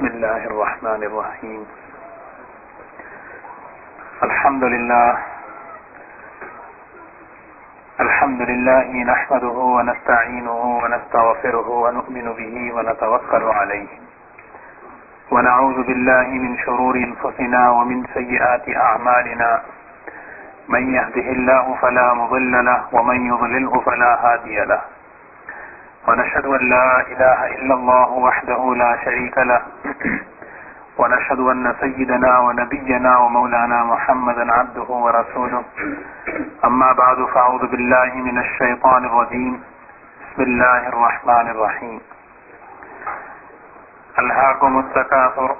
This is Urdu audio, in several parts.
بسم الله الرحمن الرحيم. الحمد لله نحمده ونستعينه ونستغفره ونؤمن به ونتوكل عليه ونعوذ بالله من شرور أنفسنا ومن سيئات أعمالنا. من يهده الله فلا مضل له ومن يضلله فلا هادي له. ونشهد أن لا إله إلا الله وحده لا شريك له ونشهد أن سيدنا ونبينا ومولانا محمدا عبده ورسوله. أما بعد فأعوذ بالله من الشيطان الرجيم. بسم الله الرحمن الرحيم. ألهاكم التكاثر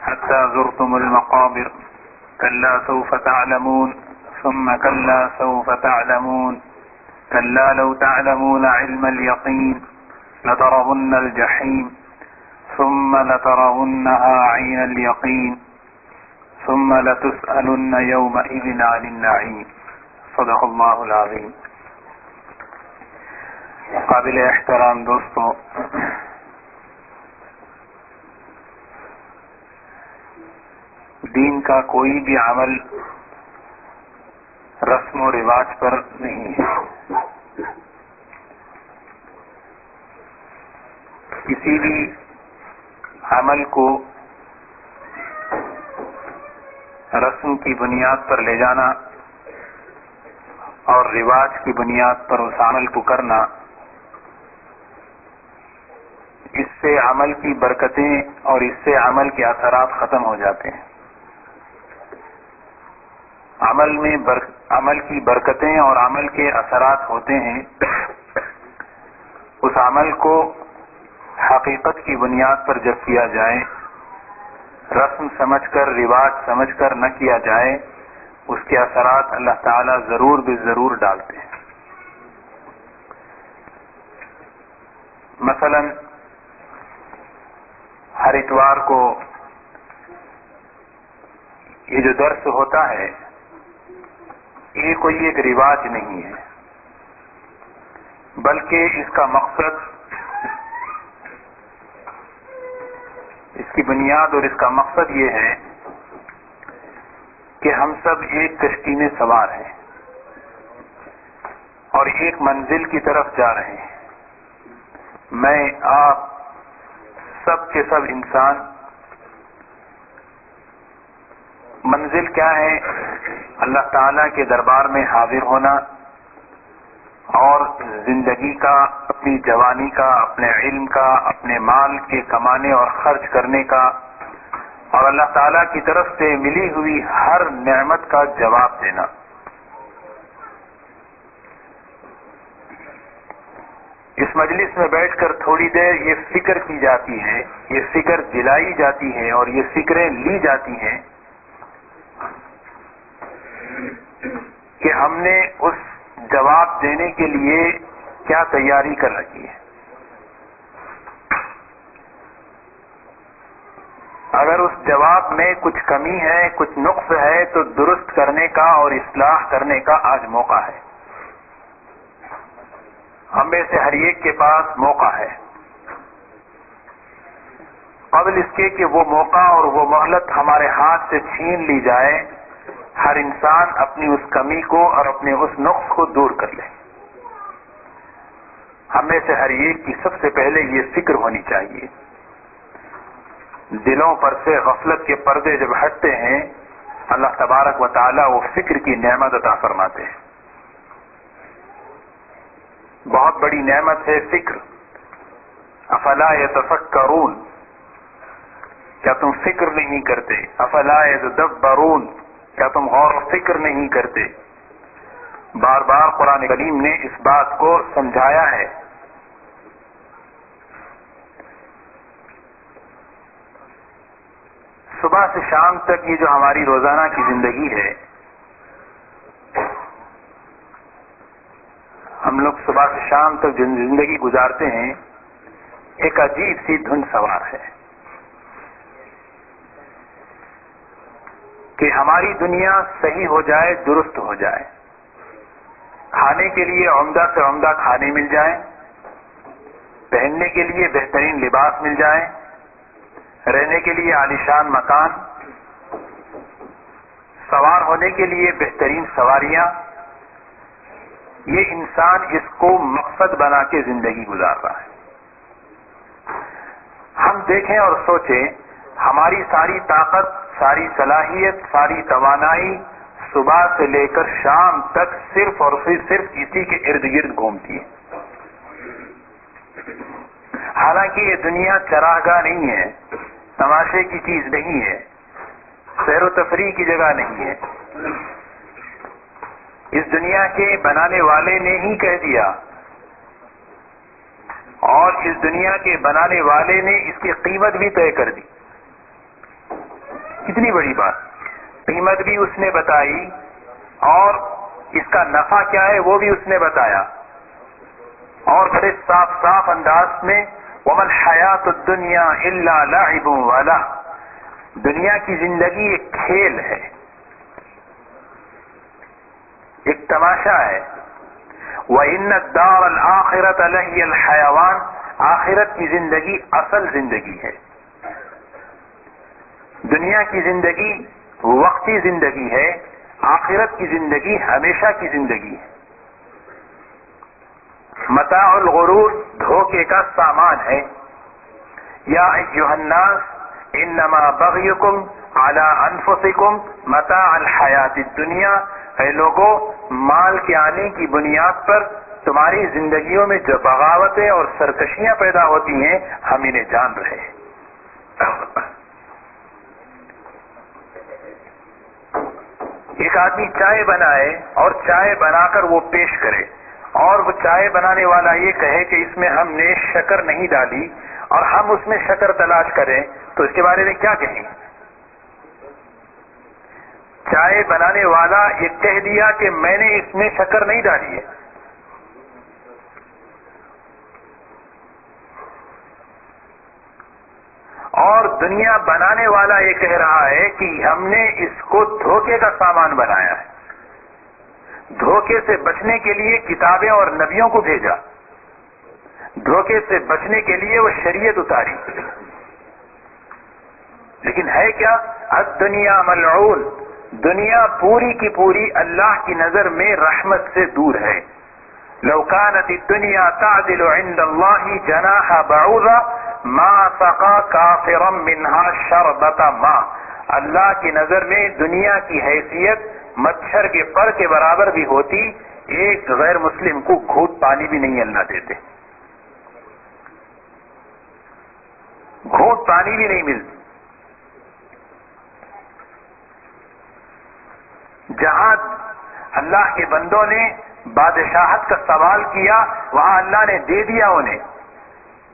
حتى زرتم المقابر كلا سوف تعلمون ثم كلا سوف تعلمون كلا لو تعلمون علم اليقين لترون الجحيم ثم لترونها عين اليقين ثم لتسألن يومئذ عن النعيم. صدق اللہ العظیم. قابل احترام دوستو، دین کا کوئی بھی عمل رسم و رواج پر نہیں ہے. کسی بھی عمل کو رسم کی بنیاد پر لے جانا اور رواج کی بنیاد پر اس عمل کو کرنا، اس سے عمل کی برکتیں اور اس سے عمل کے اثرات ختم ہو جاتے ہیں. عمل کی برکتیں اور عمل کے اثرات ہوتے ہیں. اس عمل کو حقیقت کی بنیاد پر جب کیا جائے، رسم سمجھ کر رواج سمجھ کر نہ کیا جائے، اس کے اثرات اللہ تعالیٰ ضرور بے ضرور ڈالتے ہیں. مثلا ہر اتوار کو یہ جو درس ہوتا ہے، یہ کوئی ایک رواج نہیں ہے، بلکہ اس کا مقصد، اس کی بنیاد اور اس کا مقصد یہ ہے کہ ہم سب ایک کشتی میں سوار ہیں اور ایک منزل کی طرف جا رہے ہیں. میں، آپ، سب کے سب انسان. منزل کیا ہے؟ اللہ تعالیٰ کے دربار میں حاضر ہونا اور زندگی کا، اپنی جوانی کا، اپنے علم کا، اپنے مال کے کمانے اور خرچ کرنے کا اور اللہ تعالیٰ کی طرف سے ملی ہوئی ہر نعمت کا جواب دینا. اس مجلس میں بیٹھ کر تھوڑی دیر یہ فکر کی جاتی ہے، یہ فکر دلائی جاتی ہے اور یہ فکریں لی جاتی ہیں کہ ہم نے اس جواب دینے کے لیے کیا تیاری کر رکھی ہے. اگر اس جواب میں کچھ کمی ہے، کچھ نقص ہے، تو درست کرنے کا اور اصلاح کرنے کا آج موقع ہے. ہم میں سے ہر ایک کے پاس موقع ہے. قبل اس کے کہ وہ موقع اور وہ مہلت ہمارے ہاتھ سے چھین لی جائے، ہر انسان اپنی اس کمی کو اور اپنے اس نقص کو دور کر لے. ہم میں سے ہر ایک کی سب سے پہلے یہ فکر ہونی چاہیے. دلوں پر سے غفلت کے پردے جب ہٹتے ہیں، اللہ تبارک و تعالیٰ وہ فکر کی نعمت عطا فرماتے ہیں. بہت بڑی نعمت ہے فکر. افلا یتفکرون، کیا تم فکر نہیں کرتے؟ افلا یتدبرون، کیا تم غور و فکر نہیں کرتے؟ بار بار قرآن کریم نے اس بات کو سمجھایا ہے. صبح سے شام تک یہ جو ہماری روزانہ کی زندگی ہے، ہم لوگ صبح سے شام تک جو زندگی گزارتے ہیں، ایک عجیب سی دھن سوار ہے کہ ہماری دنیا صحیح ہو جائے، درست ہو جائے. کھانے کے لیے عمدہ سے عمدہ کھانے مل جائیں، پہننے کے لیے بہترین لباس مل جائیں، رہنے کے لیے عالیشان مکان، سوار ہونے کے لیے بہترین سواریاں، یہ انسان اس کو مقصد بنا کے زندگی گزار رہا ہے۔ ہم دیکھیں اور سوچیں، ہماری ساری طاقت، ساری صلاحیت، ساری توانائی صبح سے لے کر شام تک صرف اور صرف اسی کے ارد گرد گھومتی ہے۔ حالانکہ یہ دنیا چراگاہ نہیں ہے، تماشے کی چیز نہیں ہے، سیر و تفریح کی جگہ نہیں ہے۔ اس دنیا کے بنانے والے نے ہی کہہ دیا، اور اس دنیا کے بنانے والے نے اس کی قیمت بھی طے کر دی۔ کتنی بڑی بات، قیمت بھی اس نے بتائی اور اس کا نفع کیا ہے وہ بھی اس نے بتایا، اور بڑے صاف صاف انداز میں وَمَا الْحَيَاةُ الدُّنْيَا إِلَّا لَعِبٌ وَلَهْوٌ، دنیا کی زندگی ایک کھیل ہے، ایک تماشا ہے۔ وَإِنَّ الدَّارَ الْآخِرَةَ لَهِيَ الْحَيَوَانُ، آخرت کی زندگی اصل زندگی ہے۔ دنیا کی زندگی وقتی زندگی ہے، آخرت کی زندگی ہمیشہ کی زندگی ہے۔ متاع الغرور دھوکے کا سامان ہے۔ یا ایھا الناس انما بغیکم علی انفسکم متاع الحیات الدنیا، اے لوگوں، مال کے آنے کی بنیاد پر تمہاری زندگیوں میں جو بغاوتیں اور سرکشیاں پیدا ہوتی ہیں ہم انہیں جان رہے ہیں۔ ایک آدمی چائے بنائے اور چائے بنا کر وہ پیش کرے، اور وہ چائے بنانے والا یہ کہے کہ اس میں ہم نے شکر نہیں ڈالی، اور ہم اس میں شکر تلاش کریں، تو اس کے بارے میں کیا کہیں؟ چائے بنانے والا یہ کہہ دیا کہ میں نے اس میں شکر نہیں ڈالی ہے، اور دنیا بنانے والا یہ کہہ رہا ہے کہ ہم نے اس کو دھوکے کا سامان بنایا ہے، دھوکے سے بچنے کے لیے کتابیں اور نبیوں کو بھیجا، دھوکے سے بچنے کے لیے وہ شریعت اتاری۔ لیکن ہے کیا؟ الدنیا ملعون، دنیا پوری کی پوری اللہ کی نظر میں رحمت سے دور ہے۔ لو كانت الدنيا تعدل عند الله جناح بعوضة ما سقى كافرا منها شربة ماء، اللہ کی نظر میں دنیا کی حیثیت مچھر کے پر کے برابر بھی ہوتی، ایک غیر مسلم کو گھونٹ پانی بھی نہیں اللہ دیتے، گھونٹ پانی بھی نہیں ملتی۔ جہاں اللہ کے بندوں نے بادشاہت کا سوال کیا، وہاں اللہ نے دے دیا انہیں۔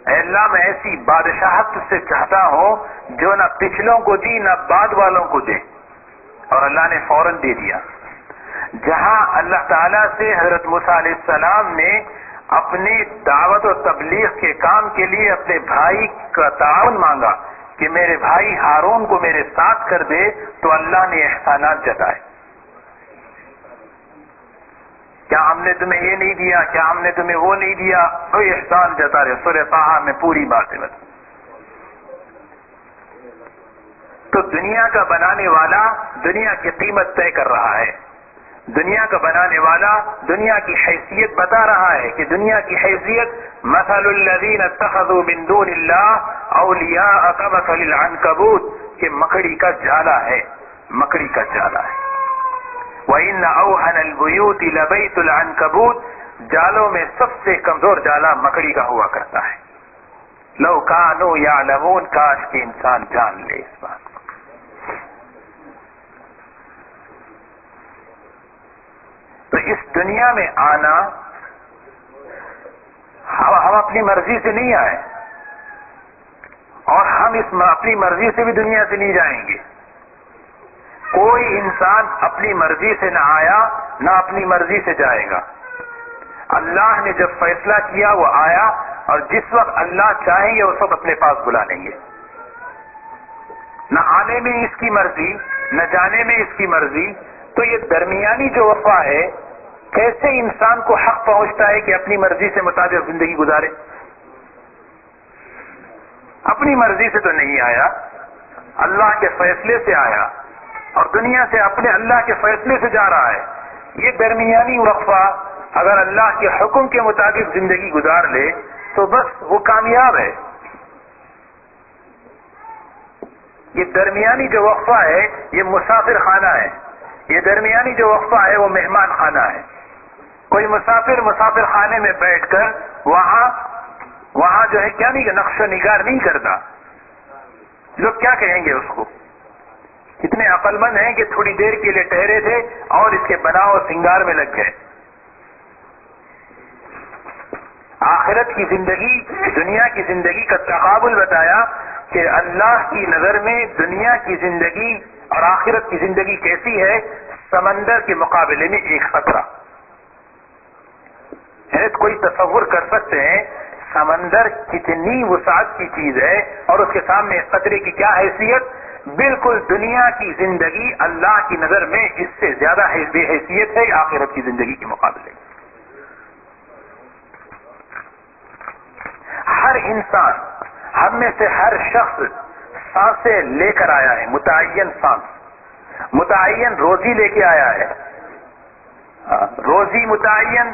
اے اللہ، میں ایسی بادشاہت سے چاہتا ہوں جو نہ پچھلوں کو دی نہ بعد والوں کو دے، اور اللہ نے فوراً دے دیا۔ جہاں اللہ تعالیٰ سے حضرت موسیٰ علیہ السلام نے اپنے دعوت و تبلیغ کے کام کے لیے اپنے بھائی کا تعاون مانگا کہ میرے بھائی ہارون کو میرے ساتھ کر دے، تو اللہ نے احسانات جتائے۔ کیا ہم نے تمہیں یہ نہیں دیا، کیا ہم نے تمہیں وہ نہیں دیا، کوئی احسان جتا رہے۔ سورہ طٰہٰ میں پوری باتیں بتا۔ تو دنیا کا بنانے والا دنیا کی قیمت طے کر رہا ہے، دنیا کا بنانے والا دنیا کی حیثیت بتا رہا ہے کہ دنیا کی حیثیت مثل الذین اتخذوا من دون اللہ اولیاء کمثل العنکبوت، کہ مکڑی کا جالا ہے، مکڑی کا جالا ہے۔ وَإِنَّ أَوْهَنَ الْبُيُوتِ لَبَيْتُ الْعَنْكَبُوتِ، جالوں میں سب سے کمزور جالا مکڑی کا ہوا کرتا ہے۔ لَوْ كَانُوا يَعْلَمُونَ، کاش کہ انسان جان لے اس بات کو۔ تو اس دنیا میں آنا، ہم اپنی مرضی سے نہیں آئے، اور ہم اس اپنی مرضی سے بھی دنیا سے نہیں جائیں گے۔ کوئی انسان اپنی مرضی سے نہ آیا، نہ اپنی مرضی سے جائے گا۔ اللہ نے جب فیصلہ کیا وہ آیا، اور جس وقت اللہ چاہیں گے اس وقت اپنے پاس بلا لیں گے۔ نہ آنے میں اس کی مرضی، نہ جانے میں اس کی مرضی۔ تو یہ درمیانی جو وفا ہے، کیسے انسان کو حق پہنچتا ہے کہ اپنی مرضی سے مطابق زندگی گزارے؟ اپنی مرضی سے تو نہیں آیا، اللہ کے فیصلے سے آیا اور دنیا سے اپنے اللہ کے فیصلے سے جا رہا ہے۔ یہ درمیانی وقفہ اگر اللہ کے حکم کے مطابق زندگی گزار لے تو بس وہ کامیاب ہے۔ یہ درمیانی جو وقفہ ہے یہ مسافر خانہ ہے، یہ درمیانی جو وقفہ ہے وہ مہمان خانہ ہے۔ کوئی مسافر خانے میں بیٹھ کر وہاں جو ہے کیا نہیں نقش و نگار نہیں کرتا، لوگ کیا کہیں گے اس کو؟ کتنے عقل مند ہیں کہ تھوڑی دیر کے لیے ٹھہرے تھے اور اس کے بناؤ اور سنگار میں لگ گئے۔ آخرت کی زندگی دنیا کی زندگی کا تقابل بتایا کہ اللہ کی نظر میں دنیا کی زندگی اور آخرت کی زندگی کیسی ہے؟ سمندر کے مقابلے میں ایک قطرہ۔ کوئی تصور کر سکتے ہیں سمندر کتنی وسعت کی چیز ہے اور اس کے سامنے اس قطرے کی کیا حیثیت؟ بالکل دنیا کی زندگی اللہ کی نظر میں اس سے زیادہ بے حیثیت ہے آخرت کی زندگی کے مقابلے۔ ہر انسان، ہم میں سے ہر شخص سانسیں لے کر آیا ہے، متعین سانس، متعین روزی لے کے آیا ہے، روزی متعین،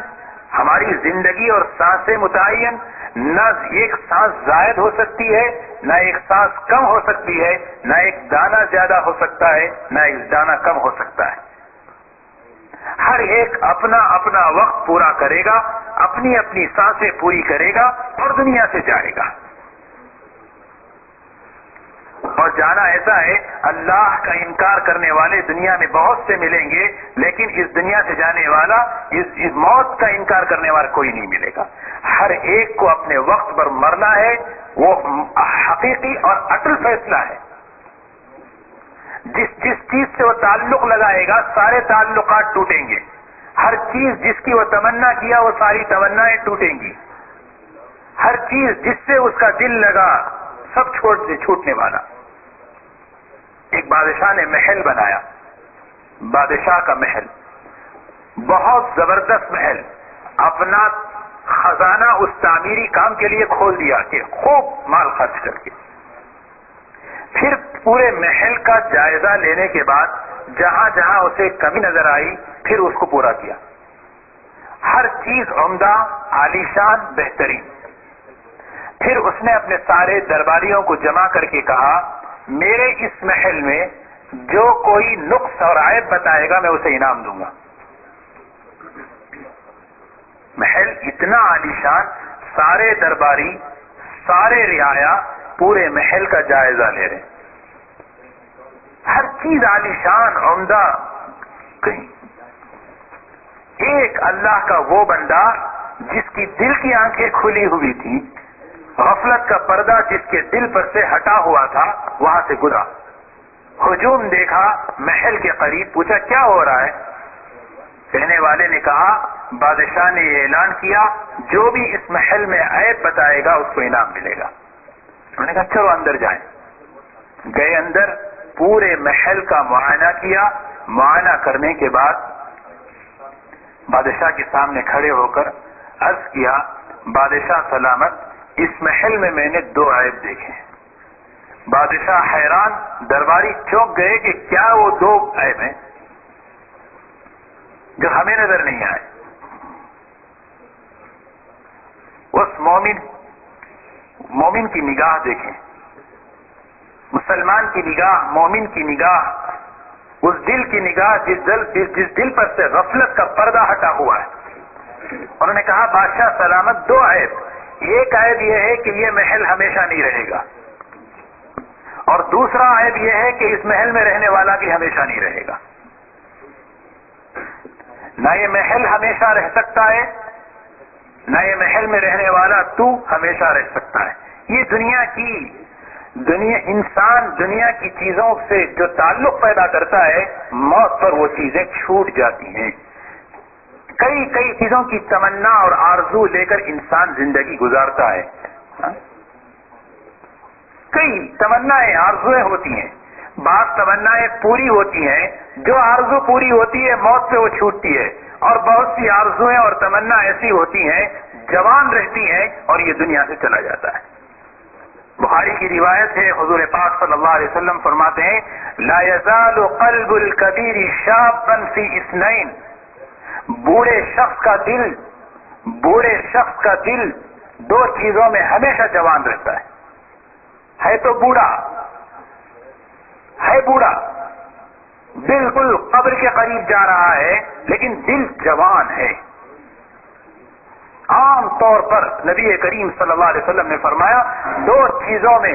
ہماری زندگی اور سانسیں متعین۔ نہ ایک سانس زائد ہو سکتی ہے، نہ ایک سانس کم ہو سکتی ہے، نہ ایک دانہ زیادہ ہو سکتا ہے، نہ ایک دانہ کم ہو سکتا ہے۔ ہر ایک اپنا اپنا وقت پورا کرے گا، اپنی اپنی سانسیں پوری کرے گا اور دنیا سے جائے گا۔ اور جانا ایسا ہے، اللہ کا انکار کرنے والے دنیا میں بہت سے ملیں گے، لیکن اس دنیا سے جانے والا، اس موت کا انکار کرنے والا کوئی نہیں ملے گا۔ ہر ایک کو اپنے وقت پر مرنا ہے، وہ حقیقی اور اٹل فیصلہ ہے۔ جس چیز سے وہ تعلق لگائے گا سارے تعلقات ٹوٹیں گے، ہر چیز جس کی وہ تمنا کیا وہ ساری تمنائیں ٹوٹیں گی، ہر چیز جس سے اس کا دل لگا سب چھوٹنے والا۔ ایک بادشاہ نے محل بنایا، بادشاہ کا محل، بہت زبردست محل، اپنا خزانہ اس تعمیری کام کے لیے کھول دیا کہ خوب مال خرچ کر کے، پھر پورے محل کا جائزہ لینے کے بعد جہاں جہاں اسے کمی نظر آئی پھر اس کو پورا کیا، ہر چیز عمدہ، عالیشان، بہترین۔ پھر اس نے اپنے سارے درباریوں کو جمع کر کے کہا میرے اس محل میں جو کوئی نقص اور عیب بتائے گا میں اسے انعام دوں گا۔ محل اتنا عالیشان، سارے درباری، سارے رعایا پورے محل کا جائزہ لے رہے، ہر چیز عالیشان، عمدہ۔ کہیں ایک اللہ کا وہ بندہ جس کی دل کی آنکھیں کھلی ہوئی تھی، غفلت کا پردہ جس کے دل پر سے ہٹا ہوا تھا، وہاں سے گزرا، ہجوم دیکھا محل کے قریب، پوچھا کیا ہو رہا ہے؟ کہنے والے نے کہا بادشاہ نے یہ اعلان کیا جو بھی اس محل میں عیب بتائے گا اس کو انعام ملے گا۔ انہوں نے کہا چلو اندر جائیں۔ گئے اندر، پورے محل کا معائنہ کیا، معائنہ کرنے کے بعد بادشاہ کے سامنے کھڑے ہو کر عرض کیا بادشاہ سلامت، اس محل میں نے 2 عیب دیکھے۔ بادشاہ حیران، درباری چونک گئے کہ کیا وہ 2 عیب ہیں جو ہمیں نظر نہیں آئے۔ اس مومن کی نگاہ دیکھیں، مسلمان کی نگاہ، مومن کی نگاہ، اس دل کی نگاہ جس دل پر سے غفلت کا پردہ ہٹا ہوا ہے۔ انہوں نے کہا بادشاہ سلامت 2 عیب، ایک عیب یہ ہے کہ یہ محل ہمیشہ نہیں رہے گا، اور دوسرا عیب یہ ہے کہ اس محل میں رہنے والا بھی ہمیشہ نہیں رہے گا۔ نہ یہ محل ہمیشہ رہ سکتا ہے، نہ یہ محل میں رہنے والا تو ہمیشہ رہ سکتا ہے۔ یہ انسان دنیا کی چیزوں سے جو تعلق پیدا کرتا ہے، موت پر وہ چیزیں چھوٹ جاتی ہیں۔ کئی چیزوں کی تمنا اور آرزو لے کر انسان زندگی گزارتا ہے، کئی تمنائیں آرزویں ہوتی ہیں، بعض تمنائیں پوری ہوتی ہیں، جو آرزو پوری ہوتی ہے موت پہ وہ چھوٹتی ہے، اور بہت سی آرزویں اور تمنا ایسی ہوتی ہیں جوان رہتی ہیں اور یہ دنیا سے چلا جاتا ہے۔ بخاری کی روایت ہے، حضور پاک صلی اللہ علیہ وسلم فرماتے ہیں لا یزال قلب الکبیر شابا فی اثنین، بوڑھے شخص کا دل دو چیزوں میں ہمیشہ جوان رہتا ہے تو بوڑھا بالکل قبر کے قریب جا رہا ہے لیکن دل جوان ہے۔ عام طور پر نبی کریم صلی اللہ علیہ وسلم نے فرمایا دو چیزوں میں،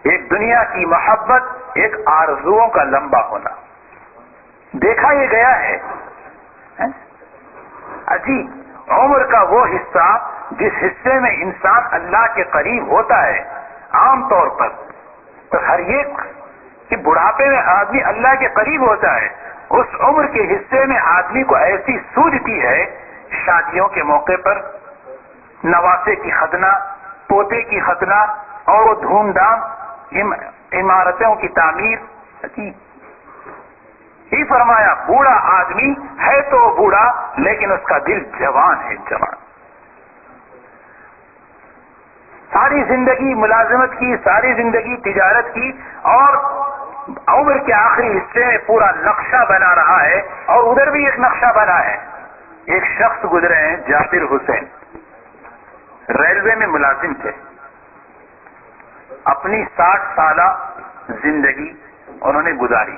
ایک دنیا کی محبت، ایک آرزوؤں کا لمبا ہونا۔ دیکھا یہ گیا ہے عجیب، عمر کا وہ حصہ جس حصے میں انسان اللہ کے قریب ہوتا ہے، عام طور پر تو ہر ایک کہ بڑھاپے میں آدمی اللہ کے قریب ہوتا ہے، اس عمر کے حصے میں آدمی کو ایسی سوجھتی ہے، شادیوں کے موقع پر نواسے کی ختنہ، پوتے کی ختنہ اور وہ دھوم دھام عمارتوں کی تعمیر۔ ہی فرمایا بوڑھا آدمی ہے تو بوڑھا لیکن اس کا دل جوان ہے، جوان۔ ساری زندگی ملازمت کی، ساری زندگی تجارت کی اور عمر کے آخری حصے میں پورا نقشہ بنا رہا ہے، اور ادھر بھی ایک نقشہ بنا ہے۔ ایک شخص گزرے ہیں جابر حسین، ریلوے میں ملازم تھے، اپنی 60 سالہ زندگی انہوں نے گزاری،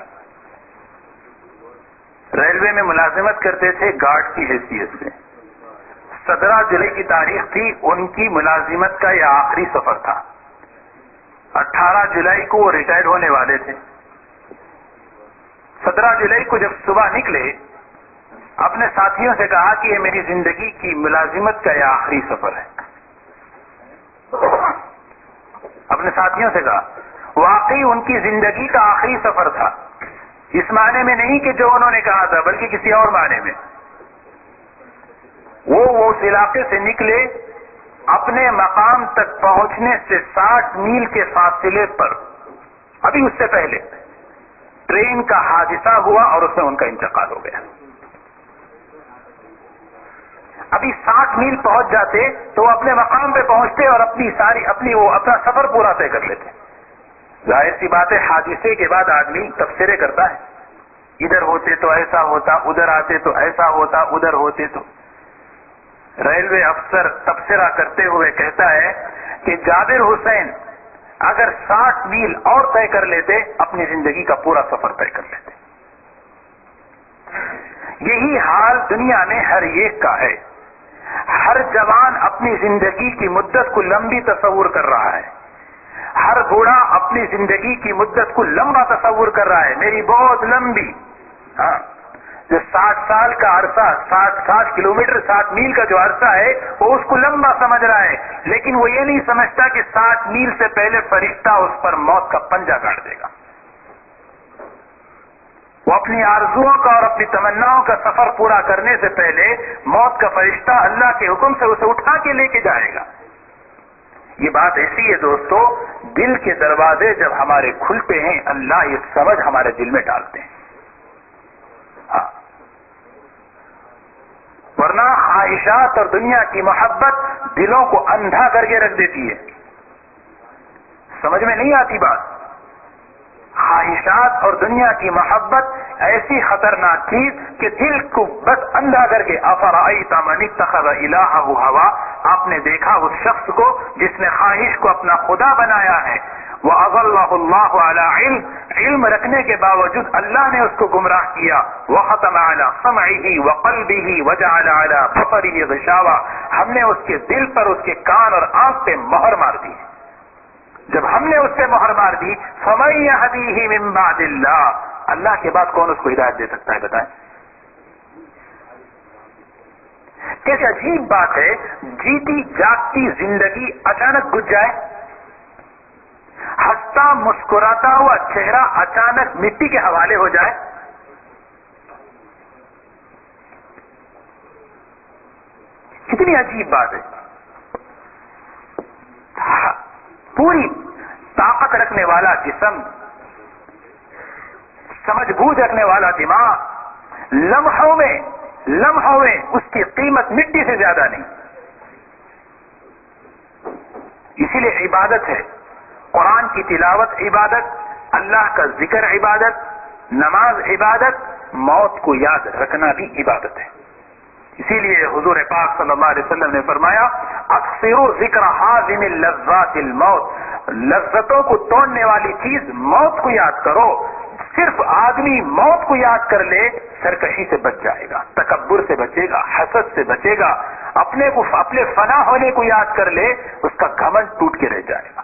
ریلوے میں ملازمت کرتے تھے گارڈ کی حیثیت سے۔ 17 جولائی کی تاریخ تھی، ان کی ملازمت کا یہ آخری سفر تھا۔ 18 جولائی کو وہ ریٹائر ہونے والے تھے۔ 17 جولائی کو جب صبح نکلے، اپنے ساتھیوں سے کہا کہ یہ میری زندگی کی ملازمت کا یہ آخری سفر ہے۔ اپنے ساتھیوں سے کہا، واقعی ان کی زندگی کا آخری سفر تھا، اس معنی میں نہیں کہ جو انہوں نے کہا تھا بلکہ کسی اور معنی میں۔ وہ اس علاقے سے نکلے، اپنے مقام تک پہنچنے سے 60 میل کے فاصلے پر ابھی اس سے پہلے ٹرین کا حادثہ ہوا اور اس میں ان کا انتقال ہو گیا۔ ابھی 60 میل پہنچ جاتے تو وہ اپنے مقام پہ پہنچتے اور اپنا سفر پورا طے کر لیتے۔ ظاہر سی بات ہے، حادثے کے بعد آدمی تبصرے کرتا ہے، ادھر ہوتے تو ایسا ہوتا، ادھر آتے تو ایسا ہوتا، ادھر ہوتے تو۔ ریلوے افسر تبصرہ کرتے ہوئے کہتا ہے کہ جابر حسین اگر 60 میل اور طے کر لیتے، اپنی زندگی کا پورا سفر طے کر لیتے۔ یہی حال دنیا میں ہر ایک کا ہے۔ ہر جوان اپنی زندگی کی مدت کو لمبی تصور کر رہا ہے، ہر بوڑھا اپنی زندگی کی مدت کو لمبا تصور کر رہا ہے، میری بہت لمبی۔ جو 60 سال کا عرصہ، 60 کلومیٹر 60 میل کا جو عرصہ ہے وہ اس کو لمبا سمجھ رہا ہے، لیکن وہ یہ نہیں سمجھتا کہ 60 میل سے پہلے فرشتہ اس پر موت کا پنجہ کاٹ دے گا۔ وہ اپنی آرزوؤں کا اور اپنی تمناؤں کا سفر پورا کرنے سے پہلے موت کا فرشتہ اللہ کے حکم سے اسے اٹھا کے لے کے جائے گا۔ یہ بات ایسی ہے دوستو، دل کے دروازے جب ہمارے کھلتے ہیں اللہ یہ سمجھ ہمارے دل میں ڈالتے ہیں۔ ورنہ خواہشات اور دنیا کی محبت دلوں کو اندھا کر کے رکھ دیتی ہے۔ سمجھ میں نہیں آتی بات۔ خواہشات اور دنیا کی محبت ایسی خطرناک چیز کہ دل کو بس اندھا کر کے افرأیت من اتخذ الہہ ہوا، آپ نے دیکھا اس شخص کو جس نے خواہش کو اپنا خدا بنایا ہے، وَأَضَلَّهُ اللَّهُ عَلَىٰ علم رکھنے کے باوجود اللہ نے اس کو گمراہ کیا، وَخَتَمَ عَلَىٰ سَمْعِهِ وَقَلْبِهِ وَجَعَلَ عَلَىٰ بَصَرِهِ غِشَاوَةً، ہم نے اس کے دل پر، اس کے کان اور آنکھ پہ مہر مار دی۔ جب ہم نے اس سے مہر مار دی، فَمَن يَهْدِيهِ مِن بَعْدِ اللَّهِ، اللہ کے بعد کون اس کو ہدایت دے سکتا ہے بتائیں؟ کیسے عجیب بات ہے، جیتی جاگتی زندگی اچانک گزر جائے، ہنستا مسکراتا ہوا چہرہ اچانک مٹی کے حوالے ہو جائے۔ کتنی عجیب بات ہے۔ پوری طاقت رکھنے والا جسم، سمجھ بوجھ رکھنے والا دماغ، لمحوں میں اس کی قیمت مٹی سے زیادہ نہیں۔ اسی لیے عبادت ہے، قرآن کی تلاوت عبادت، اللہ کا ذکر عبادت، نماز عبادت، موت کو یاد رکھنا بھی عبادت ہے۔ اسی لیے حضور پاک صلی اللہ علیہ وسلم نے فرمایا اکثروا ذکر حازم اللذات الموت، لذتوں کو توڑنے والی چیز موت کو یاد کرو۔ صرف آدمی موت کو یاد کر لے سرکشی سے بچ جائے گا، تکبر سے بچے گا، حسد سے بچے گا، اپنے فنا ہونے کو یاد کر لے اس کا گھمنڈ ٹوٹ کے رہ جائے گا۔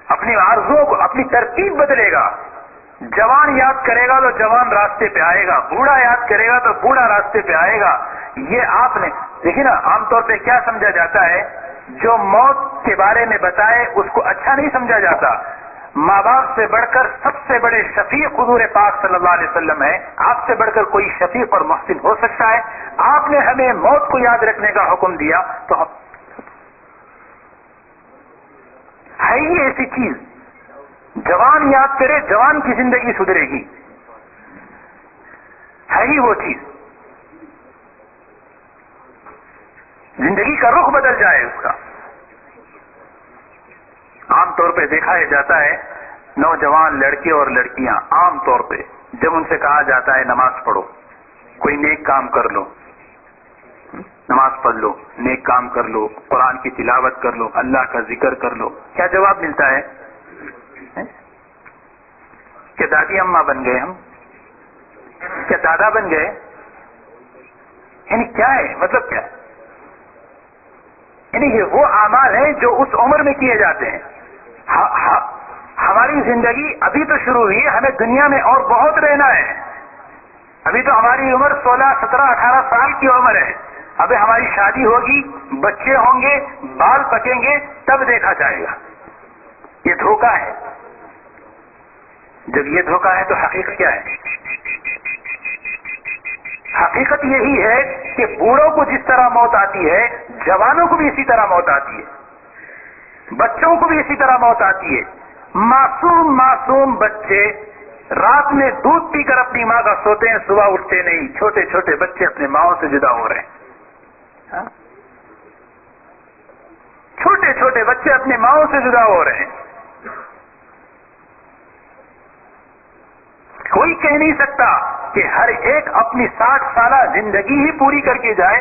اپنی آرزوؤں کو، اپنی ترتیب بدلے گا۔ جوان یاد کرے گا تو جوان راستے پہ آئے گا، بوڑھا یاد کرے گا تو بوڑھا راستے پہ آئے گا۔ یہ آپ نے دیکھیے نا، عام طور پہ کیا سمجھا جاتا ہے، جو موت کے بارے میں بتائے اس کو اچھا نہیں سمجھا جاتا۔ ماں باپ سے بڑھ کر سب سے بڑے شفیق حضور پاک صلی اللہ علیہ وسلم ہے، آپ سے بڑھ کر کوئی شفیق اور محسن ہو سکتا ہے؟ آپ نے ہمیں موت کو یاد رکھنے کا حکم دیا تو ہے ہی ایسی چیز، جوان یاد کرے جوان کی زندگی سدھرے گی، ہے ہی وہ چیز، زندگی کا رخ بدل جائے اس کا۔ عام طور پہ دیکھا جاتا ہے نوجوان لڑکے اور لڑکیاں عام طور پہ جب ان سے کہا جاتا ہے نماز پڑھو، کوئی نیک کام کر لو، نماز پڑھ لو، نیک کام کر لو، قرآن کی تلاوت کر لو، اللہ کا ذکر کر لو، کیا جواب ملتا ہے؟ کیا دادی اماں بن گئے ہم؟ کیا دادا بن گئے؟ یعنی کیا ہے، مطلب کیا ہے؟ یعنی یہ وہ اعمال ہیں جو اس عمر میں کیے جاتے ہیں۔ ہماری زندگی ابھی تو شروع ہوئی ہے، ہمیں دنیا میں اور بہت رہنا ہے۔ ابھی تو ہماری عمر 16، 17، 18 سال کی عمر ہے۔ ابھی ہماری شادی ہوگی، بچے ہوں گے، بال پکیں گے، تب دیکھا جائے گا۔ یہ دھوکہ ہے۔ جب یہ دھوکہ ہے تو حقیقت کیا ہے؟ حقیقت یہی ہے کہ بوڑھوں کو جس طرح موت آتی ہے، جوانوں کو بھی اسی طرح موت آتی ہے، بچوں کو بھی اسی طرح موت آتی ہے۔ معصوم بچے رات میں دودھ پی کر اپنی ماں کا سوتے ہیں، صبح اٹھتے نہیں۔ چھوٹے چھوٹے بچے اپنے ماؤں سے جدا ہو رہے ہیں، چھوٹے چھوٹے بچے اپنے ماؤں سے جدا ہو رہے ہیں۔ کوئی کہہ نہیں سکتا کہ ہر ایک اپنی 60 سالہ زندگی ہی پوری کر کے جائے۔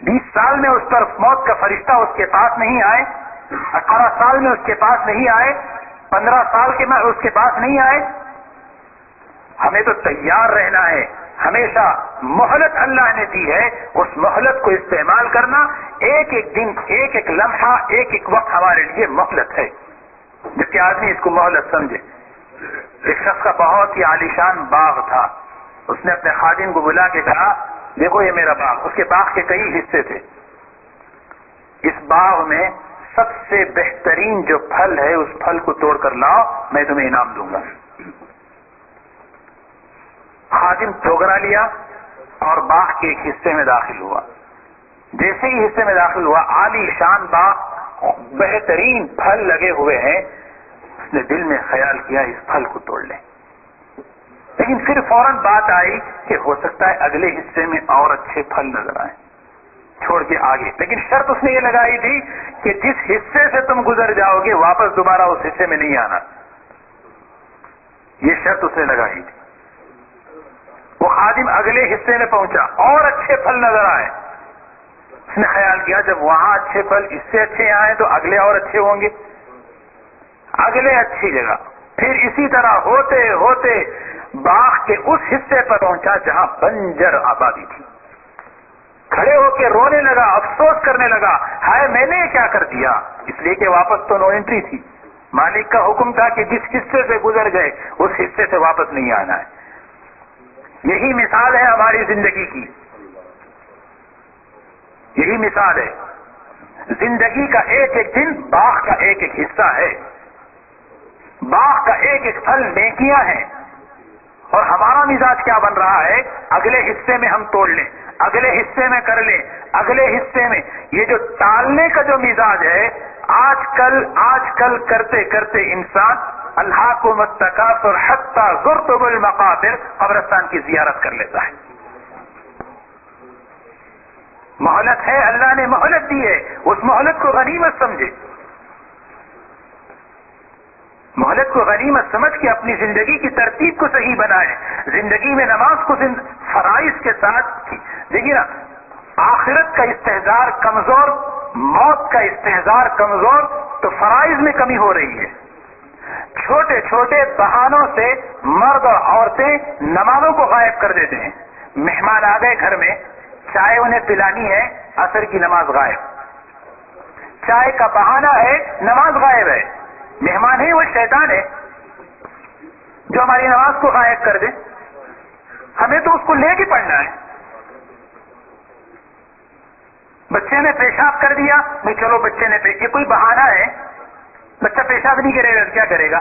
20 سال میں اس پر موت کا فرشتہ اس کے پاس نہیں آئے، 18 سال میں اس کے پاس نہیں آئے، 15 سال کے میں اس کے پاس نہیں آئے۔ ہمیں تو تیار رہنا ہے، ہمیشہ مہلت اللہ نے دی ہے، اس مہلت کو استعمال کرنا۔ ایک ایک دن، ایک ایک لمحہ، ایک ایک وقت ہمارے لیے مہلت ہے، جبکہ آدمی اس کو مہلت سمجھے۔ ایک شخص کا بہت ہی عالیشان باغ تھا، اس نے اپنے خادم کو بلا کے کہا دیکھو یہ میرا باغ۔ اس کے باغ کے کئی حصے تھے، اس باغ میں سب سے بہترین جو پھل ہے اس پھل کو توڑ کر لاؤ، میں تمہیں انعام دوں گا۔ خادم ٹھوکرا لیا اور باغ کے ایک حصے میں داخل ہوا۔ جیسے ہی حصے میں داخل ہوا، عالی شان باغ، بہترین پھل لگے ہوئے ہیں، اس نے دل میں خیال کیا اس پھل کو توڑ لیں۔ لیکن پھر فوراً بات آئی کہ ہو سکتا ہے اگلے حصے میں اور اچھے پھل نظر آئیں، چھوڑ کے آگے۔ لیکن شرط اس نے یہ لگائی تھی کہ جس حصے سے تم گزر جاؤ گے واپس دوبارہ اس حصے میں نہیں آنا، یہ شرط اس نے لگائی تھی۔ وہ خادم اگلے حصے میں پہنچا، اور اچھے پھل نظر آئے۔ اس نے خیال کیا جب وہاں اچھے پھل اس سے اچھے آئے تو اگلے اور اچھے ہوں گے، اگلے اچھی جگہ۔ پھر اسی طرح ہوتے ہوتے باغ کے اس حصے پر پہنچا جہاں بنجر آبادی تھی۔ کھڑے ہو کے رونے لگا، افسوس کرنے لگا، ہائے میں نے کیا کر دیا، اس لیے کہ واپس تو نو انٹری تھی۔ مالک کا حکم تھا کہ جس حصے سے گزر گئے اس حصے سے واپس نہیں آنا ہے۔ یہی مثال ہے ہماری زندگی کی، یہی مثال ہے۔ زندگی کا ایک ایک دن باغ کا ایک ایک حصہ ہے، باغ کا ایک ایک پھل نیکیاں ہیں۔ اور ہمارا مزاج کیا بن رہا ہے، اگلے حصے میں ہم توڑ لیں، اگلے حصے میں کر لیں، اگلے حصے میں۔ یہ جو ٹالنے کا جو مزاج ہے، آج کل کرتے کرتے انسان الہاکم التکاثر حتی زرتم المقابر، قبرستان کی زیارت کر لیتا ہے۔ مہلت ہے، اللہ نے مہلت دی ہے، اس مہلت کو غنیمت سمجھے، مہلت کو غنیمت سمجھ کے اپنی زندگی کی ترتیب کو صحیح بنائے، زندگی میں نماز کو فرائض کے ساتھ دیکھیے نا، آخرت کا استحضار کمزور، موت کا استحضار کمزور، تو فرائض میں کمی ہو رہی ہے۔ چھوٹے چھوٹے بہانوں سے مرد اور عورتیں نمازوں کو غائب کر دیتے ہیں۔ مہمان آ گئے گھر میں، چائے انہیں پلانی ہے، عصر کی نماز غائب، چائے کا بہانہ ہے، نماز غائب ہے۔ مہمان ہے وہ شیطان ہے جو ہماری نماز کو غائب کر دے، ہمیں تو اس کو لے کے پڑھنا ہے۔ بچے نے پیشاب کر دیا، نہیں چلو بچے نے یہ کوئی بہانہ ہے، بچہ پیشاب نہیں کرے گا کیا کرے گا؟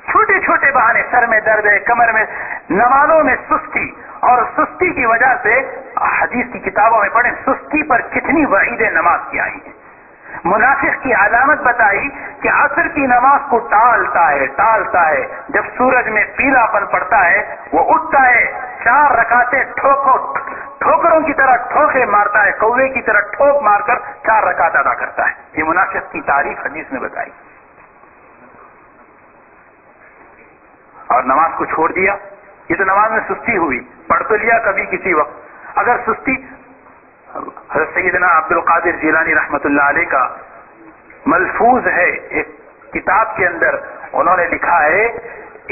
چھوٹے چھوٹے بہانے، سر میں درد ہے، کمر میں، نمازوں میں سستی، اور سستی کی وجہ سے حدیث کی کتابوں میں پڑھیں سستی پر کتنی وعیدیں نماز کی آئی ہیں۔ منافق کی علامت بتائی کہ عصر کی نماز کو ٹالتا ہے، جب سورج میں پیلا پن پڑتا ہے وہ اٹھتا ہے، 4 رکعتیں ٹھوکروں کی طرح ٹھوکے مارتا ہے، کوے کی طرح ٹھوک مار کر 4 رکعت ادا کرتا ہے۔ یہ منافق کی تعریف حدیث میں بتائی، اور نماز کو چھوڑ دیا۔ یہ تو نماز میں سستی ہوئی، پڑھ تو لیا کبھی کسی وقت، اگر سستی، حضرت سیدنا عبد القادر جیلانی رحمت اللہ علیہ کا ملفوظ ہے ایک کتاب کے اندر، انہوں نے لکھا ہے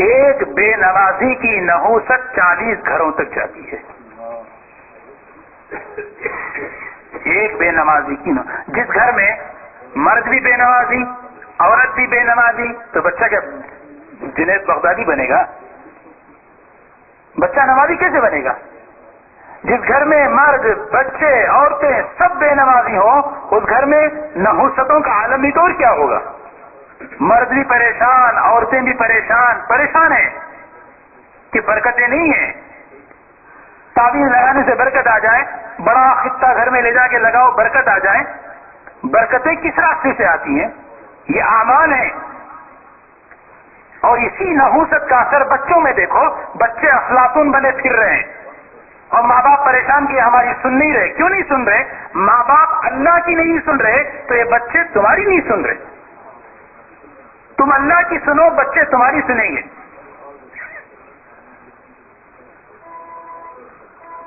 ایک بے نمازی کی نحوست 40 گھروں تک جاتی ہے۔ ایک بے نمازی کی جس گھر میں مرد بھی بے نمازی، عورت بھی بے نمازی، تو بچہ کیا جنید بغدادی بنے گا؟ بچہ نمازی کیسے بنے گا؟ جس گھر میں مرد، بچے، عورتیں سب بے نمازی ہوں، اس گھر میں نحوستوں کا عالم بھی تو اور کیا ہوگا؟ مرد بھی پریشان، عورتیں بھی پریشان ہیں کہ برکتیں نہیں ہیں۔ تعویذ لگانے سے برکت آ جائے، بڑا خطہ گھر میں لے جا کے لگاؤ برکت آ جائے، برکتیں کس راستے سے آتی ہیں؟ یہ اعمال ہیں، اور اسی نحوست کا اثر بچوں میں دیکھو، بچے افلاطون بنے پھر رہے ہیں، اور ماں باپ پریشان کیے ہماری سن نہیں رہے۔ کیوں نہیں سن رہے؟ ماں باپ اللہ کی نہیں سن رہے تو یہ بچے تمہاری نہیں سن رہے۔ تم اللہ کی سنو، بچے تمہاری سنیں گے۔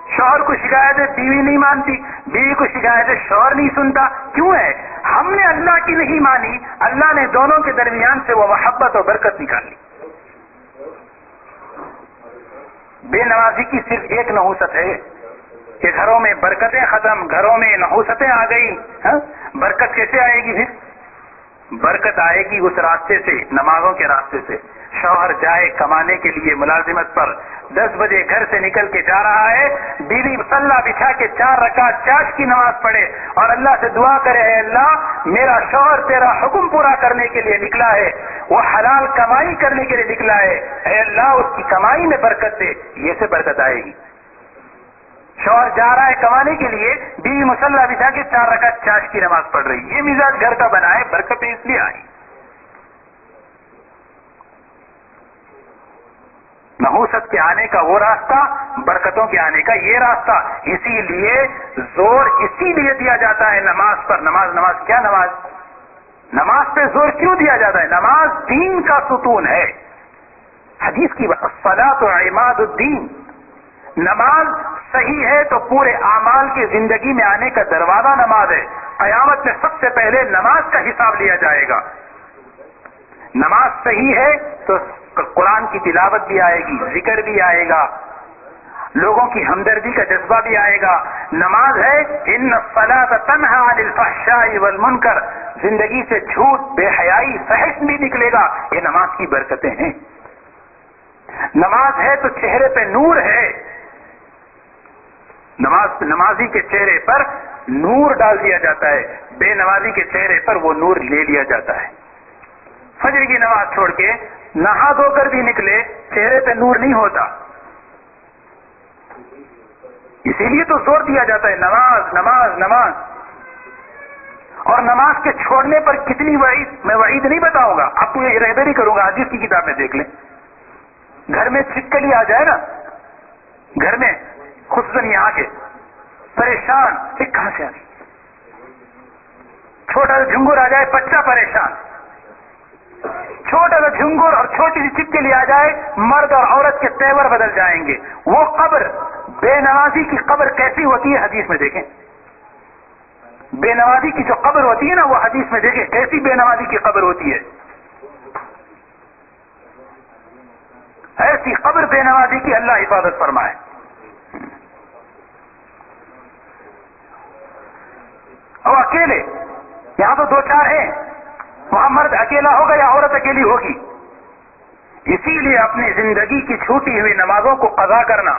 شوہر کو شکایت ہے بیوی نہیں مانتی، بیوی کو شکایت ہے شوہر نہیں سنتا، کیوں ہے؟ ہم نے اللہ کی نہیں مانی، اللہ نے دونوں کے درمیان سے وہ محبت اور برکت نکال لی۔ بے نمازی کی صرف ایک نحوست ہے کہ گھروں میں برکتیں ختم، گھروں میں نحوستیں آ گئی۔ برکت کیسے آئے گی؟ پھر برکت آئے گی اس راستے سے، نمازوں کے راستے سے۔ شوہر جائے کمانے کے لیے ملازمت پر، 10 بجے گھر سے نکل کے جا رہا ہے، بیوی مصلی بچھا کے 4 رکعت چاش کی نماز پڑھے اور اللہ سے دعا کرے، اے اللہ میرا شوہر تیرا حکم پورا کرنے کے لیے نکلا ہے، وہ حلال کمائی کرنے کے لیے نکلا ہے، اے اللہ اس کی کمائی میں برکت دے، یہ سے برکت آئے گی۔ شوہر جا رہا ہے کمانے کے لیے، بیوی مصلی بچھا کے 4 رکعت چاش کی نماز پڑھ رہی، یہ مزاج گھر کا بنا ہے، برکتیں اس لیے آئی۔ نحوست کے آنے کا وہ راستہ، برکتوں کے آنے کا یہ راستہ، اسی لیے زور اسی لیے دیا جاتا ہے نماز پر۔ نماز کیا؟ نماز پہ زور کیوں دیا جاتا ہے؟ نماز دین کا ستون ہے، حدیث کی الصلاۃ عماد الدین۔ نماز صحیح ہے تو پورے اعمال کی زندگی میں آنے کا دروازہ نماز ہے۔ قیامت میں سب سے پہلے نماز کا حساب لیا جائے گا۔ نماز صحیح ہے تو قرآن کی تلاوت بھی آئے گی، ذکر بھی آئے گا، لوگوں کی ہمدردی کا جذبہ بھی آئے گا۔ نماز ہے ان الصلاۃ تنہی عن الفحشاء والمنکر، زندگی سے جھوٹ، بے حیائی، فحش بھی نکلے گا، یہ نماز کی برکتیں ہیں۔ نماز ہے تو چہرے پہ نور ہے، نمازی کے چہرے پر نور ڈال دیا جاتا ہے، بے نمازی کے چہرے پر وہ نور لے لیا جاتا ہے۔ فجر کی نماز چھوڑ کے نہا دھو کر بھی نکلے، چہرے پہ نور نہیں ہوتا، اسی لیے تو زور دیا جاتا ہے نماز نماز نماز۔ اور نماز کے چھوڑنے پر کتنی وعید، میں وعید نہیں بتاؤں گا، آپ کو یہ رہبری کروں گا، حدیث کی کتاب میں دیکھ لیں۔ گھر میں چھٹکلی آ جائے نا گھر میں خصوصاً یہاں کے پریشان، ایک کہاں سے آ گئی؟ چھوٹا سا جھنگر آ جائے بچہ پریشان، چھوٹا سا جھنگر اور چھوٹی سی چپکلی آ جائے مرد اور عورت کے تیور بدل جائیں گے. وہ قبر، بے نمازی کی قبر کیسی ہوتی ہے حدیث میں دیکھیں. بے نمازی کی جو قبر ہوتی ہے نا، وہ حدیث میں دیکھیں کیسی بے نمازی کی قبر ہوتی ہے. ایسی قبر بے نمازی کی اللہ حفاظت فرمائے. اور اکیلے، یہاں تو دو چار ہیں، وہاں مرد اکیلا ہوگا یا عورت اکیلی ہوگی. اسی لیے اپنی زندگی کی چھوٹی ہوئی نمازوں کو قضا کرنا،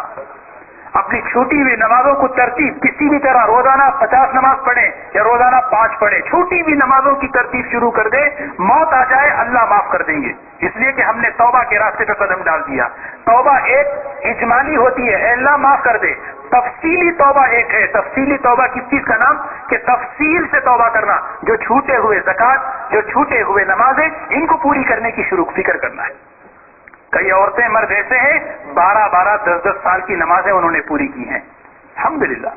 اپنی چھوٹی ہوئی نمازوں کو ترتیب کسی بھی طرح، روزانہ 50 نماز پڑھیں یا روزانہ 5 پڑھیں، چھوٹی ہوئی نمازوں کی ترتیب شروع کر دیں. موت آ جائے اللہ معاف کر دیں گے، اس لیے کہ ہم نے توبہ کے راستے پہ قدم ڈال دیا. توبہ ایک اجمالی ہوتی ہے، اے اللہ معاف کر دے. تفصیلی توبہ ایک ہے. تفصیلی توبہ کس چیز کا نام؟ کہ تفصیل سے توبہ کرنا. جو چھوٹے ہوئے زکوٰۃ، جو چھوٹے ہوئے نمازیں، ان کو پوری کرنے کی فکر کرنا ہے. کئی عورتیں مرد ایسے ہیں 12 10 سال کی نمازیں انہوں نے پوری کی ہیں. الحمدللہ.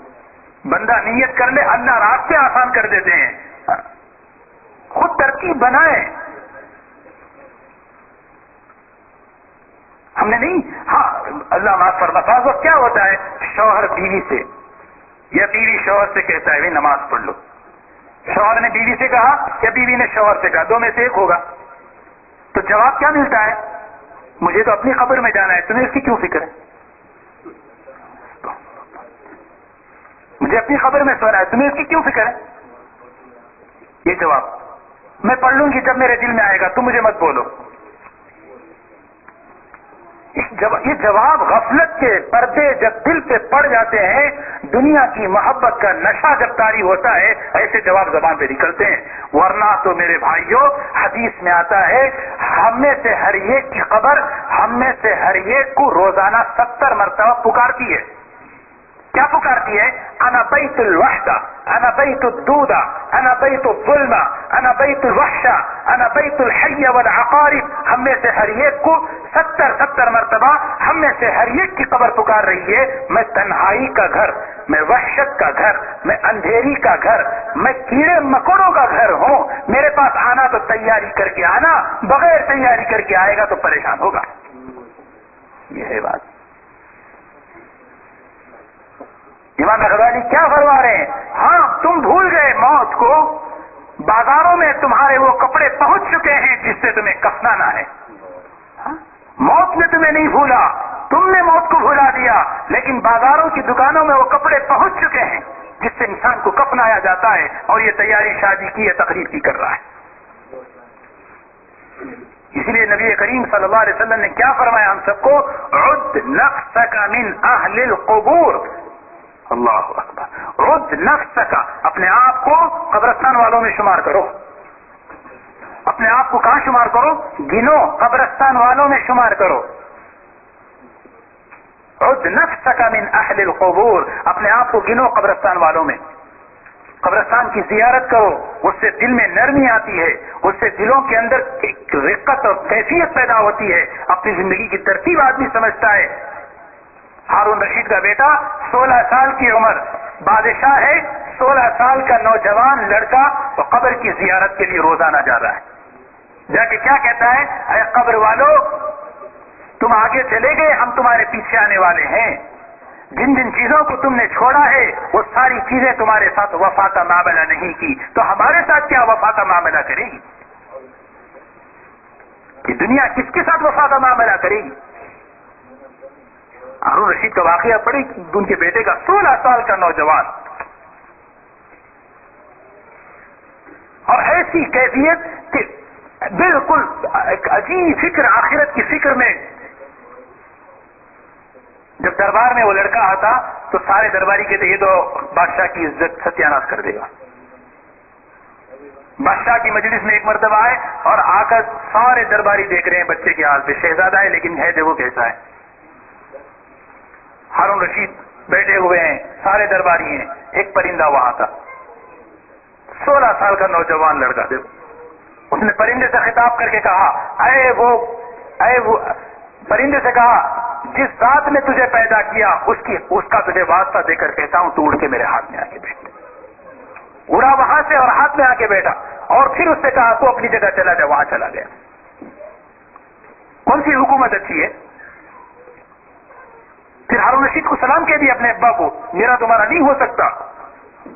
بندہ نیت کر لے، اللہ راستے آسان کر دیتے ہیں. خود ترتیب بنائیں. ہم نے نہیں، ہاں اللہ معاف فرما. بعض وقت کیا ہوتا ہے، شوہر بیوی سے یا بیوی شوہر سے کہتا ہے بھائی نماز پڑھ لو. شوہر نے بیوی سے کہا یا بیوی نے شوہر سے کہا، دو میں سے ایک ہوگا. تو جواب کیا ملتا ہے؟ مجھے تو اپنی قبر میں جانا ہے، تمہیں اس کی کیوں فکر ہے؟ مجھے اپنی قبر میں سونا ہے، تمہیں اس کی کیوں فکر ہے؟ یہ جواب میں پڑھ لوں گی جب میرے دل میں آئے گا، تم مجھے مت بولو. یہ جواب غفلت کے پردے جب دل پہ پڑ جاتے ہیں، دنیا کی محبت کا نشہ جب طاری ہوتا ہے، ایسے جواب زبان پہ نکلتے ہیں. ورنہ تو میرے بھائیوں حدیث میں آتا ہے، ہم میں سے ہر ایک کی قبر ہم میں سے ہر ایک کو روزانہ 70 مرتبہ پکارتی ہے. کیا پکارتی ہے؟ انا بیت الوحدہ، انا بیت الدودہ، انا بیت الظلمہ، انا بیت الوحشہ، انا بیت الحی والعقارب. ہم میں سے ہر ایک کو 70 مرتبہ ہم میں سے ہر ایک کی قبر پکار رہی ہے. میں تنہائی کا گھر، میں وحشت کا گھر، میں اندھیری کا گھر، میں کیڑے مکوڑوں کا گھر ہوں. میرے پاس آنا تو تیاری کر کے آنا، بغیر تیاری کر کے آئے گا تو پریشان ہوگا. یہ ہے بات. امام غزالی کیا فرما رہے ہیں؟ ہاں تم بھول گئے موت کو، بازاروں میں تمہارے وہ کپڑے پہنچ چکے ہیں جس سے تمہیں کفنانا ہے. موت نے تمہیں نہیں بھولا، تم نے موت کو بھلا دیا، لیکن بازاروں کی دکانوں میں وہ کپڑے پہنچ چکے ہیں جس سے انسان کو کفنایا جاتا ہے، اور یہ تیاری شادی کی ہے، تقریب کی کر رہا ہے. اس لیے نبی کریم صلی اللہ علیہ وسلم نے کیا فرمایا ہم سب کو؟ عد نفسک من اہل القبور. اللہ اکبر. عد نفسک، اپنے آپ کو قبرستان والوں میں شمار کرو. اپنے آپ کو کہاں شمار کرو؟ گنو، قبرستان والوں میں شمار کرو. عد نفسک من اہل القبور، اپنے آپ کو گنو قبرستان والوں میں. قبرستان کی زیارت کرو، اس سے دل میں نرمی آتی ہے، اس سے دلوں کے اندر ایک رقت اور کیفیت پیدا ہوتی ہے. اپنی زندگی کی ترتیب آدمی سمجھتا ہے. ہارون رشید کا بیٹا 16 سال کی عمر، بادشاہ ہے، 16 سال کا نوجوان لڑکا تو قبر کی زیارت کے لیے روزانہ جا رہا ہے. جا کے کیا کہتا ہے؟ اے قبر والو، تم آگے چلے گئے، ہم تمہارے پیچھے آنے والے ہیں. جن جن چیزوں کو تم نے چھوڑا ہے وہ ساری چیزیں تمہارے ساتھ وفا کا معاملہ نہیں کی، تو ہمارے ساتھ کیا وفا کا معاملہ کرے گی؟ کہ دنیا کس کے ساتھ وفا کا معاملہ کرے گی؟ ہارون رشید کا واقعہ پڑھی، ان کے بیٹے کا 16 سال کا نوجوان، اور ایسی کیفیت کہ بالکل ایک عجیب فکر، آخرت کی فکر میں. جب دربار میں وہ لڑکا آتا تو سارے درباری کہتے یہ تو بادشاہ کی عزت ستیاناش کر دے گا. بادشاہ کی مجلس میں ایک مرتبہ آئے اور آ کر سارے درباری دیکھ رہے ہیں بچے کے حال پہ. شہزادہ ہے لیکن ہے دیکھو کیسا ہے. ہارون رشید بیٹھے ہوئے ہیں، سارے درباری ہیں. ایک پرندہ وہاں تھا، 16 سال کا نوجوان لڑکا. دیکھو اس نے پرندے سے خطاب کر کے کہا، اے وہ پرندے سے کہا جس ذات نے تجھے پیدا کیا اس کا تجھے واسطہ دے کر کہتا ہوں تو اڑ کے میرے ہاتھ میں آ کے بیٹھ. اڑا وہاں سے اور ہاتھ میں آ کے بیٹھا اور پھر اس سے کہا تو اپنی جگہ چلا جا. وہاں چلا گیا. کون سی حکومت اچھی ہے؟ پھر ہارون رشید کو سلام کہہ دیا اپنے ابا کو, میرا تمہارا نہیں ہو سکتا.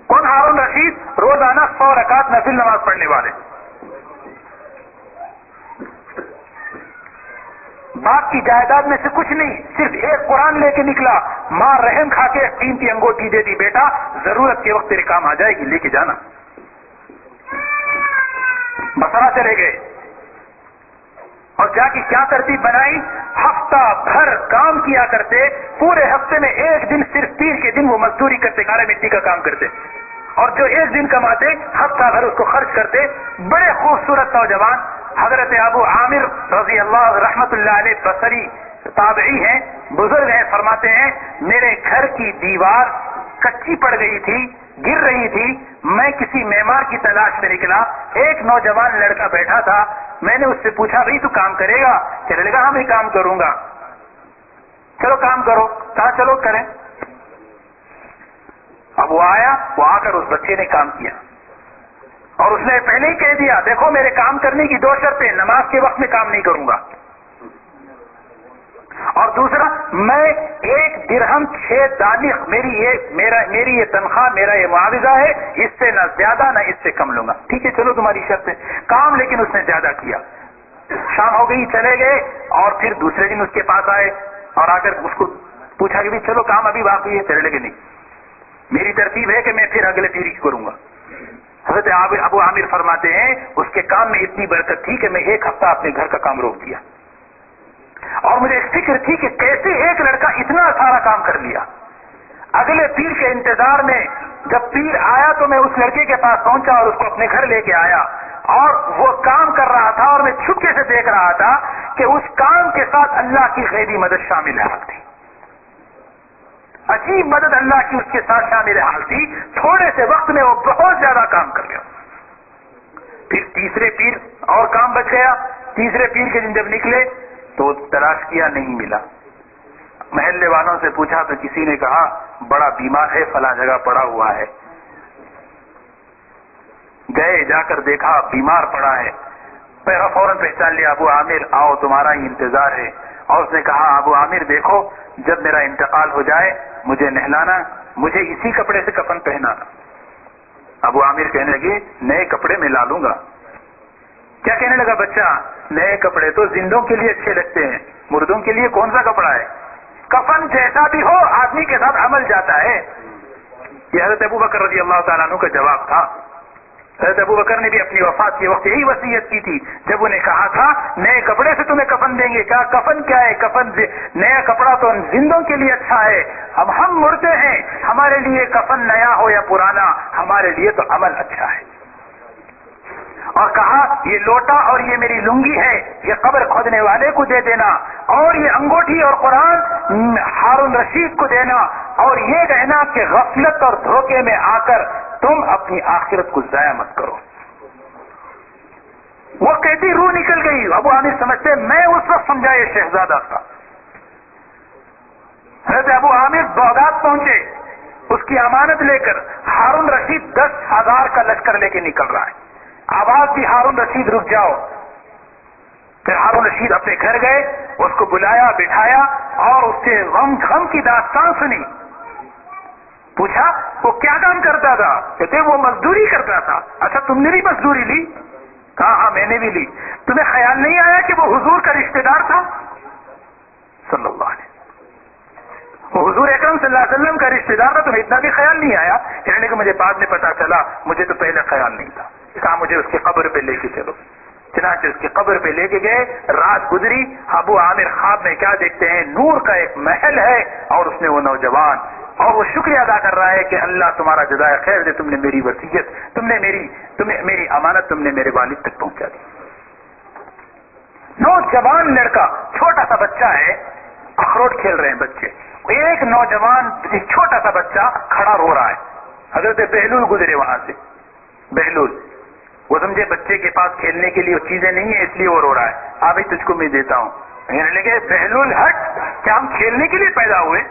کون ہارون رشید؟ روزانہ 100 رکعت نفل نماز پڑھنے والے. باپ کی جائیداد میں سے کچھ نہیں, صرف ایک قرآن لے کے نکلا. ماں رحم کھا کے قیمتی انگوٹھی دے دی, بیٹا ضرورت کے وقت تیرے کام آ جائے گی, لے کے جانا. بسرا چلے گئے اور جا کے کیا ترتیب بنائی, ہفتہ بھر کام کیا کرتے. پورے ہفتے میں ایک دن صرف پیر کے دن وہ مزدوری کرتے, کارے مٹی کا کام کرتے, اور جو ایک دن کماتے ہفتہ بھر اس کو خرچ کرتے. بڑے خوبصورت نوجوان. حضرت ابو عامر رضی اللہ رحمت اللہ علیہ بصری تابعی ہیں, بزرگ ہیں, فرماتے ہیں میرے گھر کی دیوار کچی پڑ گئی تھی, گر رہی تھی. میں کسی معمار کی تلاش میں نکلا, ایک نوجوان لڑکا بیٹھا تھا. میں نے اس سے پوچھا بھائی تو کام کرے گا؟ چلے گا, ہاں میں کام کروں گا. چلو کام کرو. کہا چلو کریں. اب وہ آیا, وہ آ کر اس بچے نے کام کیا اور اس نے پہلے ہی کہہ دیا دیکھو میرے کام کرنے کی 2 شرطیں, نماز کے وقت میں کام نہیں کروں گا, اور دوسرا میں 1 درہم 6 دانش میری یہ تنخواہ, میرا یہ معاوضہ ہے, اس سے نہ زیادہ نہ اس سے کم لوں گا. ٹھیک ہے چلو تمہاری شرط ہے. کام لیکن اس نے زیادہ کیا. شام ہو گئی, چلے گئے, اور پھر دوسرے دن اس کے پاس آئے اور آ کر اس کو پوچھا کہ چلو کام ابھی باقی ہے. چلے لگے نہیں, میری ترتیب ہے کہ میں پھر اگلے پیر کی کروں گا. حضرت ابو عامر فرماتے ہیں اس کے کام میں اتنی برکت تھی کہ میں 1 ہفتہ اپنے گھر کا کام روک دیا, اور مجھے فکر تھی کہ کیسے ایک لڑکا اتنا سارا کام کر لیا. اگلے پیر کے انتظار میں جب پیر آیا تو میں اس لڑکے کے پاس پہنچا اور اس کو اپنے گھر لے کے آیا, اور وہ کام کر رہا تھا اور میں چھپکے سے دیکھ رہا تھا کہ اس کام کے ساتھ اللہ کی غیبی مدد شامل حال تھی. عجیب مدد اللہ کی اس کے ساتھ شامل حال تھی. تھوڑے سے وقت میں وہ بہت زیادہ کام کر گیا. پھر تیسرے پیر اور کام بچ گیا. تیسرے پیر کے دن جب نکلے تو تلاش کیا, نہیں ملا. محلے والوں سے پوچھا تو کسی نے کہا بڑا بیمار ہے, فلاں جگہ پڑا ہوا ہے. گئے, جا کر دیکھا بیمار پڑا ہے. فوراً پہچان لیا, ابو عامر آؤ تمہارا ہی انتظار ہے. اور اس نے کہا ابو عامر دیکھو جب میرا انتقال ہو جائے مجھے نہلانا, مجھے اسی کپڑے سے کفن پہنانا. ابو عامر کہنے لگے نئے کپڑے میں لا لوں گا. کیا کہنے لگا بچہ, نئے کپڑے تو زندوں کے لیے اچھے لگتے ہیں, مردوں کے لیے کون سا کپڑا ہے؟ کفن جیسا بھی ہو آدمی کے ساتھ عمل جاتا ہے. یہ حضرت ابو بکر رضی اللہ تعالیٰ عنہ کا جواب تھا. حضرت ابو بکر نے بھی اپنی وفات کے وقت یہی وصیت کی تھی جب انہیں کہا تھا نئے کپڑے سے تمہیں کفن دیں گے. کہا کفن کیا ہے, کفن نیا کپڑا تو زندوں کے لیے اچھا ہے. اب ہم مردے ہیں, ہمارے لیے کفن نیا ہو یا پرانا, ہمارے لیے تو عمل اچھا ہے. اور کہا یہ لوٹا اور یہ میری لنگی ہے, یہ قبر کھودنے والے کو دے دینا, اور یہ انگوٹھی اور قرآن ہارون رشید کو دینا, اور یہ کہنا کہ غفلت اور دھوکے میں آ کر تم اپنی آخرت کو ضائع مت کرو. وہ کہتی روح نکل گئی. ابو عامر سمجھتے میں اس وقت سمجھا یہ شہزادہ تھا. حضرت ابو عامر بغداد پہنچے, اس کی امانت لے کر. ہارون رشید 10,000 کا لشکر لے کے نکل رہا ہے. آواز دی ہارون رشید رک جاؤ. پھر ہارون رشید اپنے گھر گئے, اس کو بلایا, بٹھایا اور اس سے غم کی داستان سنی. پوچھا وہ کیا کام کرتا تھا؟ کہتے وہ مزدوری کرتا تھا. اچھا تم نے بھی مزدوری لی؟ کہا ہاں میں نے بھی لی. تمہیں خیال نہیں آیا کہ وہ حضور کا رشتہ دار تھا صلی اللہ علیہ وسلم؟ وہ حضور اکرم صلی اللہ علیہ وسلم کا رشتہ دار تھا, تمہیں اتنا بھی خیال نہیں آیا؟ کہنے کہ مجھے بعد میں پتا چلا, مجھے تو پہلے خیال نہیں تھا. کہا مجھے اس کی قبر پہ لے کے چلو. چنانچہ اس کی قبر پہ لے کے گئے. رات گزری. ابو عامر خواب میں کیا دیکھتے ہیں, نور کا ایک محل ہے اور اس میں وہ نوجوان, اور وہ شکریہ ادا کر رہا ہے کہ اللہ تمہارا جزائے خیر دے, تم نے میری وصیت, تم نے میری امانت تم نے میرے والد تک پہنچا دی. نوجوان لڑکا, چھوٹا سا بچہ ہے, اخروٹ کھیل رہے ہیں بچے. ایک نوجوان, ایک چھوٹا سا بچہ کھڑا رو رہا ہے. حضرت بہلول گزرے وہاں سے. بہلول وہ سمجھے بچے کے پاس کھیلنے کے لیے چیزیں نہیں ہیں اس لیے وہ رو رہا ہے. ابھی تجھ کو میں دیتا ہوں. کہنے لگے بہلول ہٹ، کیا ہم کھیلنے کے لیے پیدا ہوئے؟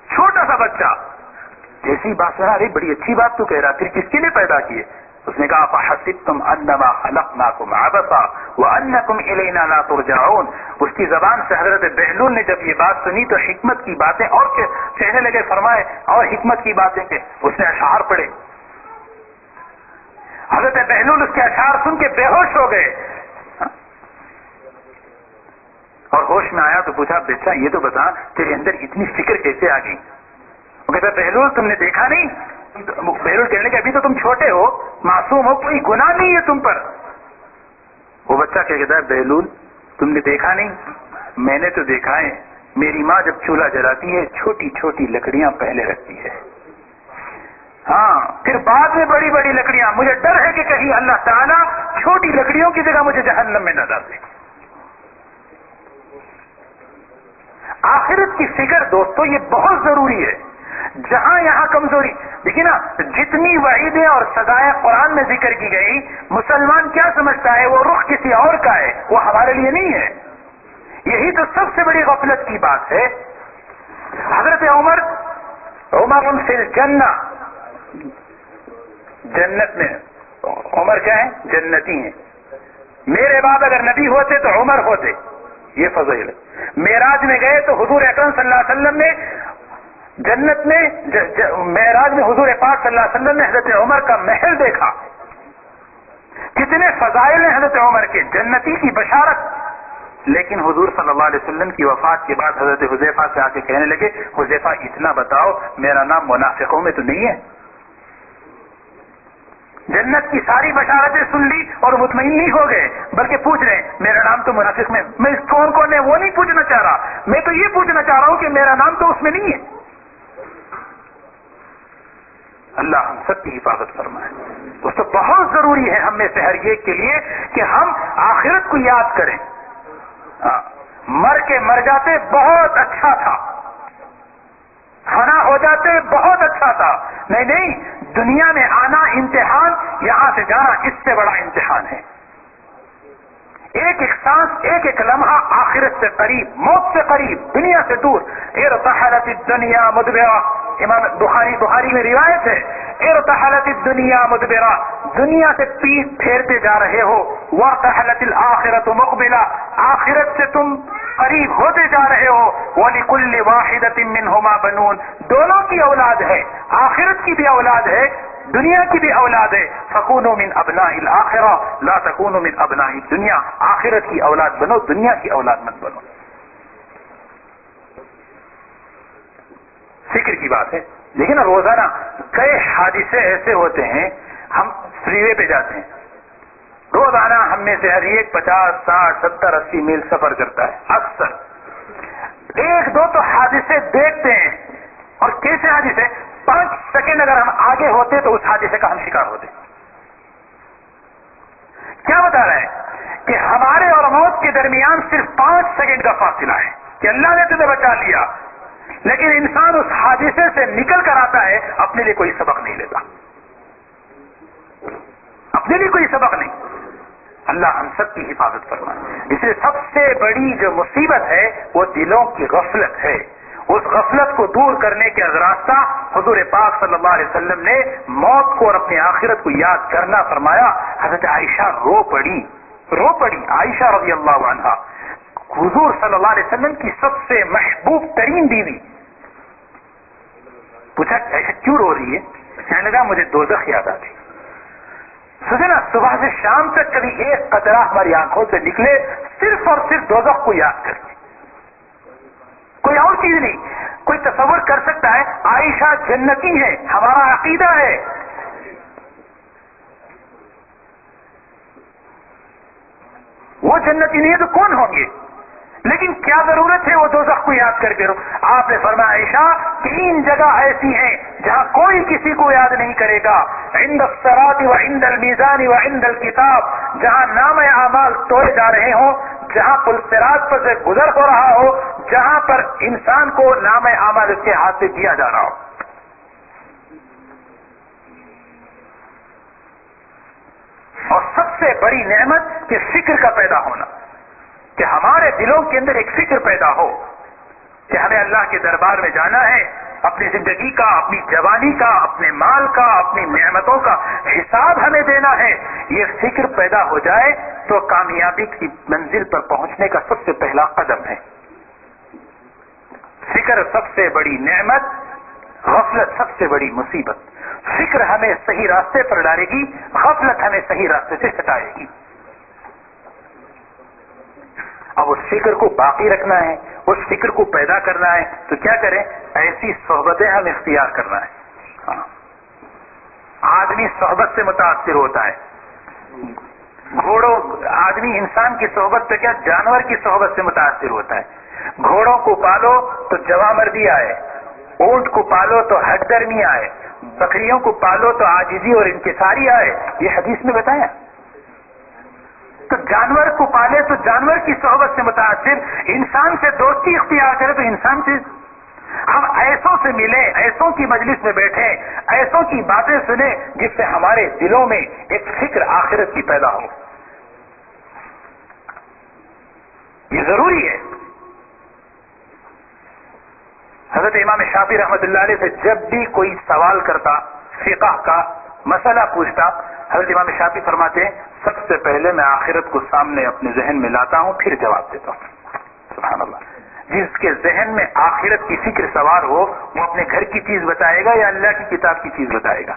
چھوٹا سا بچہ جیسی بات سنا، ارے بڑی اچھی بات تو کہہ رہا، پھر کس کے لیے پیدا کیے؟ اس نے کہا فحسبتم انما خلقناکم عبثا وانکم الینا لا ترجعون۔ اس کی زبان سے حضرت بہلول نے جب یہ بات سنی تو حکمت کی باتیں اور کہنے لگے، فرمائے اور حکمت کی باتیں کہ اس نے اشعار پڑھے۔ حضرت بہلول اس کے اشعار سن کے بے ہوش ہو گئے، اور ہوش میں آیا تو پوچھا بچہ یہ تو بتا تیرے اندر اتنی فکر کیسے آ گئی؟ وہ کہتا بہلول تم نے دیکھا نہیں؟ بہلول کہنے لگے ابھی تو تم چھوٹے ہو، معصوم ہو، کوئی گناہ نہیں ہے تم پر۔ وہ بچہ کیا کہتا ہے بہلول تم نے دیکھا نہیں؟ میں نے تو دیکھا ہے، میری ماں جب چولہا جلاتی ہے چھوٹی چھوٹی لکڑیاں پہلے رکھتی ہے، ہاں پھر بعد میں بڑی بڑی لکڑیاں۔ مجھے ڈر ہے کہ کہیں اللہ تعالیٰ چھوٹی لکڑیوں کی جگہ مجھے جہنم میں نہ ڈال دے۔ آخرت کی فکر دوستو یہ بہت ضروری ہے۔ جہاں یہاں کمزوری، دیکھیے نا جتنی وعیدیں اور سزائیں قرآن میں ذکر کی گئی، مسلمان کیا سمجھتا ہے وہ رخ کسی اور کا ہے، وہ ہمارے لیے نہیں ہے۔ یہی تو سب سے بڑی غفلت کی بات ہے۔ حضرت عمر فی الجنہ، جنت میں عمر کیا ہے؟ جنتی ہیں۔ میرے بعد اگر نبی ہوتے تو عمر ہوتے، یہ فضیل ہے۔ معراج میں گئے تو حضور اکرم صلی اللہ علیہ وسلم نے جنت میں معراج میں حضور پاک صلی اللہ علیہ وسلم نے حضرت عمر کا محل دیکھا۔ کتنے فضائل ہیں حضرت عمر کے، جنتی کی بشارت۔ لیکن حضور صلی اللہ علیہ وسلم کی وفات کے بعد حضرت حذیفہ سے آ کے کہنے لگے حذیفہ اتنا بتاؤ میرا نام منافقوں میں تو نہیں ہے؟ جنت کی ساری بشارتیں سن لی اور مطمئن نہیں ہو گئے، بلکہ پوچھ رہے ہیں میرا نام تو منافق میں کون کون ہے وہ نہیں پوچھنا چاہ رہا، میں تو یہ پوچھنا چاہ رہا ہوں کہ میرا نام تو اس میں نہیں ہے۔ اللہ ہم سب کی حفاظت فرمائے۔ دوستو بہت ضروری ہے ہم میں سے ہر ایک کے لیے کہ ہم آخرت کو یاد کریں۔ مر کے مر جاتے بہت اچھا تھا، فنا ہو جاتے بہت اچھا تھا، نہیں، دنیا میں آنا امتحان، یہاں سے جانا اس سے بڑا امتحان ہے۔ ایک ایک سانس، ایک ایک لمحہ آخرت سے قریب، موت سے قریب، دنیا سے دور۔ ارتحلت الدنیا مدبرہ، امام بخاری میں روایت ہے، ارتحلت الدنیا مدبرہ، دنیا سے پیٹ پھیرتے جا رہے ہو، وارتحلت الآخرۃ مقبلہ، آخرت سے تم قریب ہوتے جا رہے ہو، وَلِكُلِّ وَاحِدَةٍ مِّنْهُمَا بَنُونَ، دونوں کی اولاد ہے، آخرت کی بھی اولاد ہے، دنیا کی بھی اولاد ہے۔ فَكُونُوا مِنْ أَبْنَاءِ الْآخِرَةِ لَا تَكُونُوا مِنْ أَبْنَاءِ الدُّنْيَا، آخرت کی اولاد بنو، دنیا کی اولاد مت بنو۔ فکر کی بات ہے۔ لیکن روزانہ کئی حادثے ایسے ہوتے ہیں، ہم فری وے پہ جاتے ہیں، روزانہ ہم میں سے ہر ایک 50، 60، 70، 80 میل سفر کرتا ہے، اکثر ایک دو تو حادثے دیکھتے ہیں، اور کیسے حادثے؟ 5 سیکنڈ اگر ہم آگے ہوتے تو اس حادثے کا ہم شکار ہوتے۔ کیا بتا رہا ہے کہ ہمارے اور موت کے درمیان صرف 5 سیکنڈ کا فاصلہ ہے کہ اللہ نے تمہیں بچا لیا، لیکن انسان اس حادثے سے نکل کر آتا ہے، اپنے لیے کوئی سبق نہیں لیتا، اپنے لیے کوئی سبق نہیں۔ اللہ ہم سب کی حفاظت فرمائے۔ اس لیے سب سے بڑی جو مصیبت ہے وہ دلوں کی غفلت ہے۔ اس غفلت کو دور کرنے کے راستہ حضور پاک صلی اللہ علیہ وسلم نے موت کو اور اپنی آخرت کو یاد کرنا فرمایا۔ حضرت عائشہ رو پڑی عائشہ رضی اللہ عنہا، حضور صلی اللہ علیہ وسلم کی سب سے محبوب ترین بیوی۔ پوچھا عائشہ کیوں رو رہی ہے؟ کہنے لگا مجھے دوزخ یاد آتی۔ سوچے نا صبح سے شام تک کبھی ایک قطرہ ہماری آنکھوں سے نکلے صرف اور صرف دوزخ کو یاد کر کے، کوئی اور چیز نہیں۔ کوئی تصور کر سکتا ہے عائشہ جنتی ہے، ہمارا عقیدہ ہے، وہ جنتی نہیں ہے تو کون ہوں گے؟ لیکن کیا ضرورت ہے وہ دوزخ کو یاد کر کے رو؟ آپ نے فرمایا عائشہ 3 جگہ ایسی ہیں جہاں کوئی کسی کو یاد نہیں کرے گا، عند الصراط وعند المیزان وعند الکتاب، جہاں نام اعمال توڑے جا رہے ہوں، جہاں پل صراط پر سے گزر ہو رہا ہو، جہاں پر انسان کو نام اعمال اس کے ہاتھ سے دیا جا رہا ہو۔ اور سب سے بڑی نعمت کہ فکر کا پیدا ہونا، کہ ہمارے دلوں کے اندر ایک فکر پیدا ہو کہ ہمیں اللہ کے دربار میں جانا ہے، اپنی زندگی کا، اپنی جوانی کا، اپنے مال کا، اپنی نعمتوں کا حساب ہمیں دینا ہے. یہ فکر پیدا ہو جائے تو کامیابی کی منزل پر پہنچنے کا سب سے پہلا قدم ہے. فکر سب سے بڑی نعمت، غفلت سب سے بڑی مصیبت. فکر ہمیں صحیح راستے پر ڈالے گی، غفلت ہمیں صحیح راستے سے ہٹائے گی. اب اس فکر کو باقی رکھنا ہے، اس فکر کو پیدا کرنا ہے تو کیا کریں؟ ایسی صحبتیں ہم اختیار کرنا ہے. آدمی صحبت سے متاثر ہوتا ہے. گھوڑوں، آدمی انسان کی صحبت سے کیا جانور کی صحبت سے متاثر ہوتا ہے. گھوڑوں کو پالو تو جوامردی آئے، اونٹ کو پالو تو ہٹ درمی آئے، بکریوں کو پالو تو عاجزی اور انکساری آئے. یہ حدیث میں بتایا. تو جانور کو پالے تو جانور کی صحبت سے متاثر، انسان سے دوستی اختیار کرے تو انسان سے. ہم ایسوں سے ملیں، ایسوں کی مجلس میں بیٹھیں، ایسوں کی باتیں سنیں جس سے ہمارے دلوں میں ایک فکر آخرت کی پیدا ہو. یہ ضروری ہے. حضرت امام شافعی رحمۃ اللہ علیہ سے جب بھی کوئی سوال کرتا، فقہ کا مسئلہ پوچھتا، حضرت امام شافعی فرماتے ہیں سب سے پہلے میں آخرت کو سامنے اپنے ذہن میں لاتا ہوں، پھر جواب دیتا ہوں. سبحان اللہ. جس کے ذہن میں آخرت کی فکر سوار ہو وہ اپنے گھر کی چیز بتائے گا یا اللہ کی کتاب کی چیز بتائے گا؟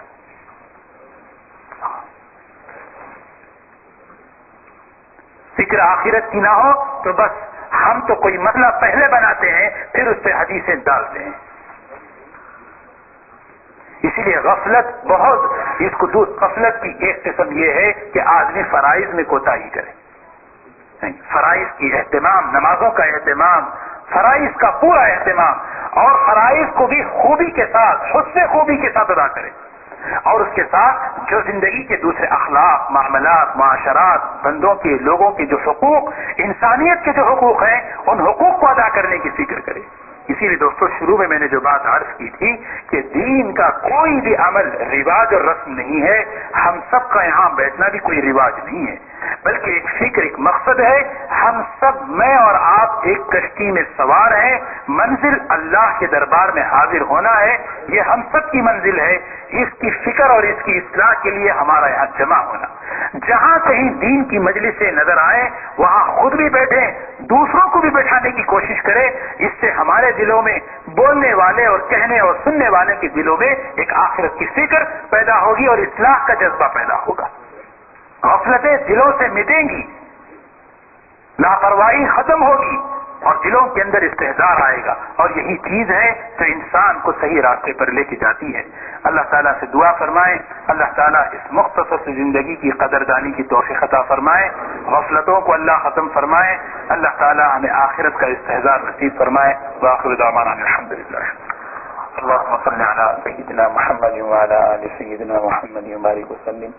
فکر آخرت کی نہ ہو تو بس ہم تو کوئی مسئلہ پہلے بناتے ہیں پھر اس پہ حدیثیں ڈالتے ہیں. اسی لیے غفلت بہت، اس کو غفلت کی ایک قسم یہ ہے کہ آدمی فرائض میں کوتاہی کرے. فرائض کی اہتمام، نمازوں کا اہتمام، فرائض کا پورا اہتمام، اور فرائض کو بھی خوبی کے ساتھ، حسن خوبی کے ساتھ ادا کرے. اور اس کے ساتھ جو زندگی کے دوسرے اخلاق، معاملات، معاشرات، بندوں کے، لوگوں کے جو حقوق، انسانیت کے جو حقوق ہیں ان حقوق کو ادا کرنے کی فکر کرے. اسی لیے دوستو شروع میں نے جو بات عرض کی تھی کہ دین کا کوئی بھی عمل رواج اور رسم نہیں ہے. ہم سب کا یہاں بیٹھنا بھی کوئی رواج نہیں ہے، بلکہ ایک فکر، ایک مقصد ہے. ہم سب، میں اور آپ، ایک کشتی میں سوار ہیں. منزل اللہ کے دربار میں حاضر ہونا ہے. یہ ہم سب کی منزل ہے. اس کی فکر اور اس کی اصلاح کے لیے ہمارا یہاں جمع ہونا. جہاں کہیں دین کی مجلسیں نظر آئیں وہاں خود بھی بیٹھیں، دوسروں کو بھی بیٹھانے کی کوشش کریں. اس سے ہمارے دلوں میں، بولنے والے اور کہنے اور سننے والے کے دلوں میں ایک آخرت کی فکر پیدا ہوگی اور اصلاح کا جذبہ پیدا ہوگا. غفلتیں دلوں سے مٹیں گی، لاپرواہی ختم ہوگی اور دلوں کے اندر استحضار آئے گا. اور یہی چیز ہے جو انسان کو صحیح راستے پر لے کے جاتی ہے. اللہ تعالیٰ سے دعا فرمائیں، اللہ تعالیٰ اس مختصر سی زندگی کی قدردانی کی توفیق عطا فرمائے، غفلتوں کو اللہ ختم فرمائے. اللہ تعالیٰ ہمیں آخرت کا استحضار نصیب فرمائے. وآخر دعوانا الحمدللہ. اللهم صل على سيدنا محمد وعلى آل سيدنا محمد وبارك وسلم.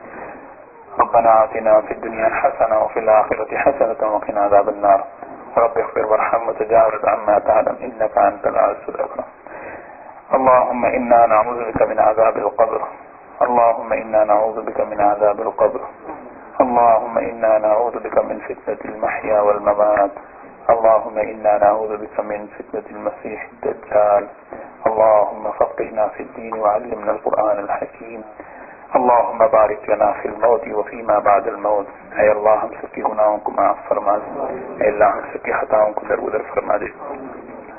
ربنا آتنا في الدنيا حسنة وفي الآخرة حسنة وقنا عذاب النار. رب اغفر وارحم وتجاوز عما تعلم إنك أنت العزيز الأكرم. اللهم إنا نعوذ بك من عذاب القبر. اللهم إنا نعوذ بك من عذاب القبر. اللهم إنا نعوذ بك من فتنة المحيا والممات. اللهم إنا نعوذ بك من فتنة المسيح الدجال. اللهم فقهنا في الدين وعلمنا القرآن الحكيم. اللهم بارك لنا في الموت وفيما بعد الموت. اے اللہ ہم سب کی گناہوں کو معاف فرما دے. اے اللہ ہم سب کی خطاؤں کو درگزر فرما دے.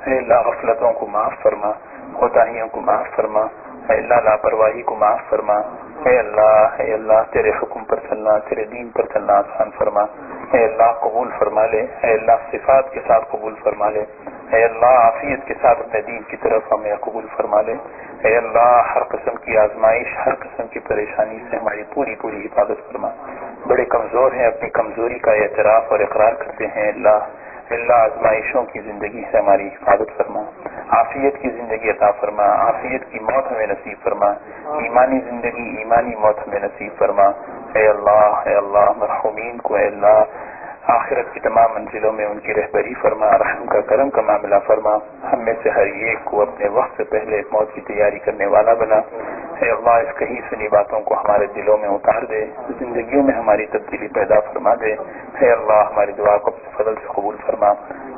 اے اللہ غفلتوں کو معاف فرما، کوتاہیوں کو معاف فرما. اے اللہ لاپرواہی کو معاف فرما. اے اللہ تیرے حکم پر چلنا، تیرے دین پر چلنا آسان فرما. اے اللہ قبول فرما لے. اے اللہ صفات کے ساتھ قبول فرما لے. اے اللہ عافیت کے ساتھ اپنے دین کی طرف ہمیں قبول فرما لے. اے اللہ ہر قسم کی آزمائش، ہر قسم کی پریشانی سے ہماری پوری حفاظت فرما. بڑے کمزور ہیں، اپنی کمزوری کا اعتراف اور اقرار کرتے ہیں. اللہ آزمائشوں کی زندگی سے ہماری حفاظت فرما. عافیت کی زندگی عطا فرما. عافیت کی موت ہمیں نصیب فرما. ایمانی زندگی، ایمانی موت ہمیں نصیب فرما. اے اللہ مرحومین کو اے اللہ آخرت کی تمام منزلوں میں ان کی رہبری فرما. رحم کا کرم کا معاملہ فرما. ہم میں سے ہر ایک کو اپنے وقت سے پہلے موت کی تیاری کرنے والا بنا. اے اللہ اس کہی سنی باتوں کو ہمارے دلوں میں اتار دے، زندگیوں میں ہماری تبدیلی پیدا فرما دے۔ اے اللہ ہماری دعا کو اپنے فضل سے قبول فرما۔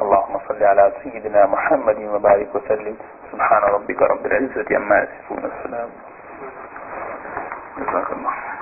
اللهم صل على سيدنا محمد وبارك وسلم۔ سبحان ربك رب العزة عما يصفون، السلام جزاك الله۔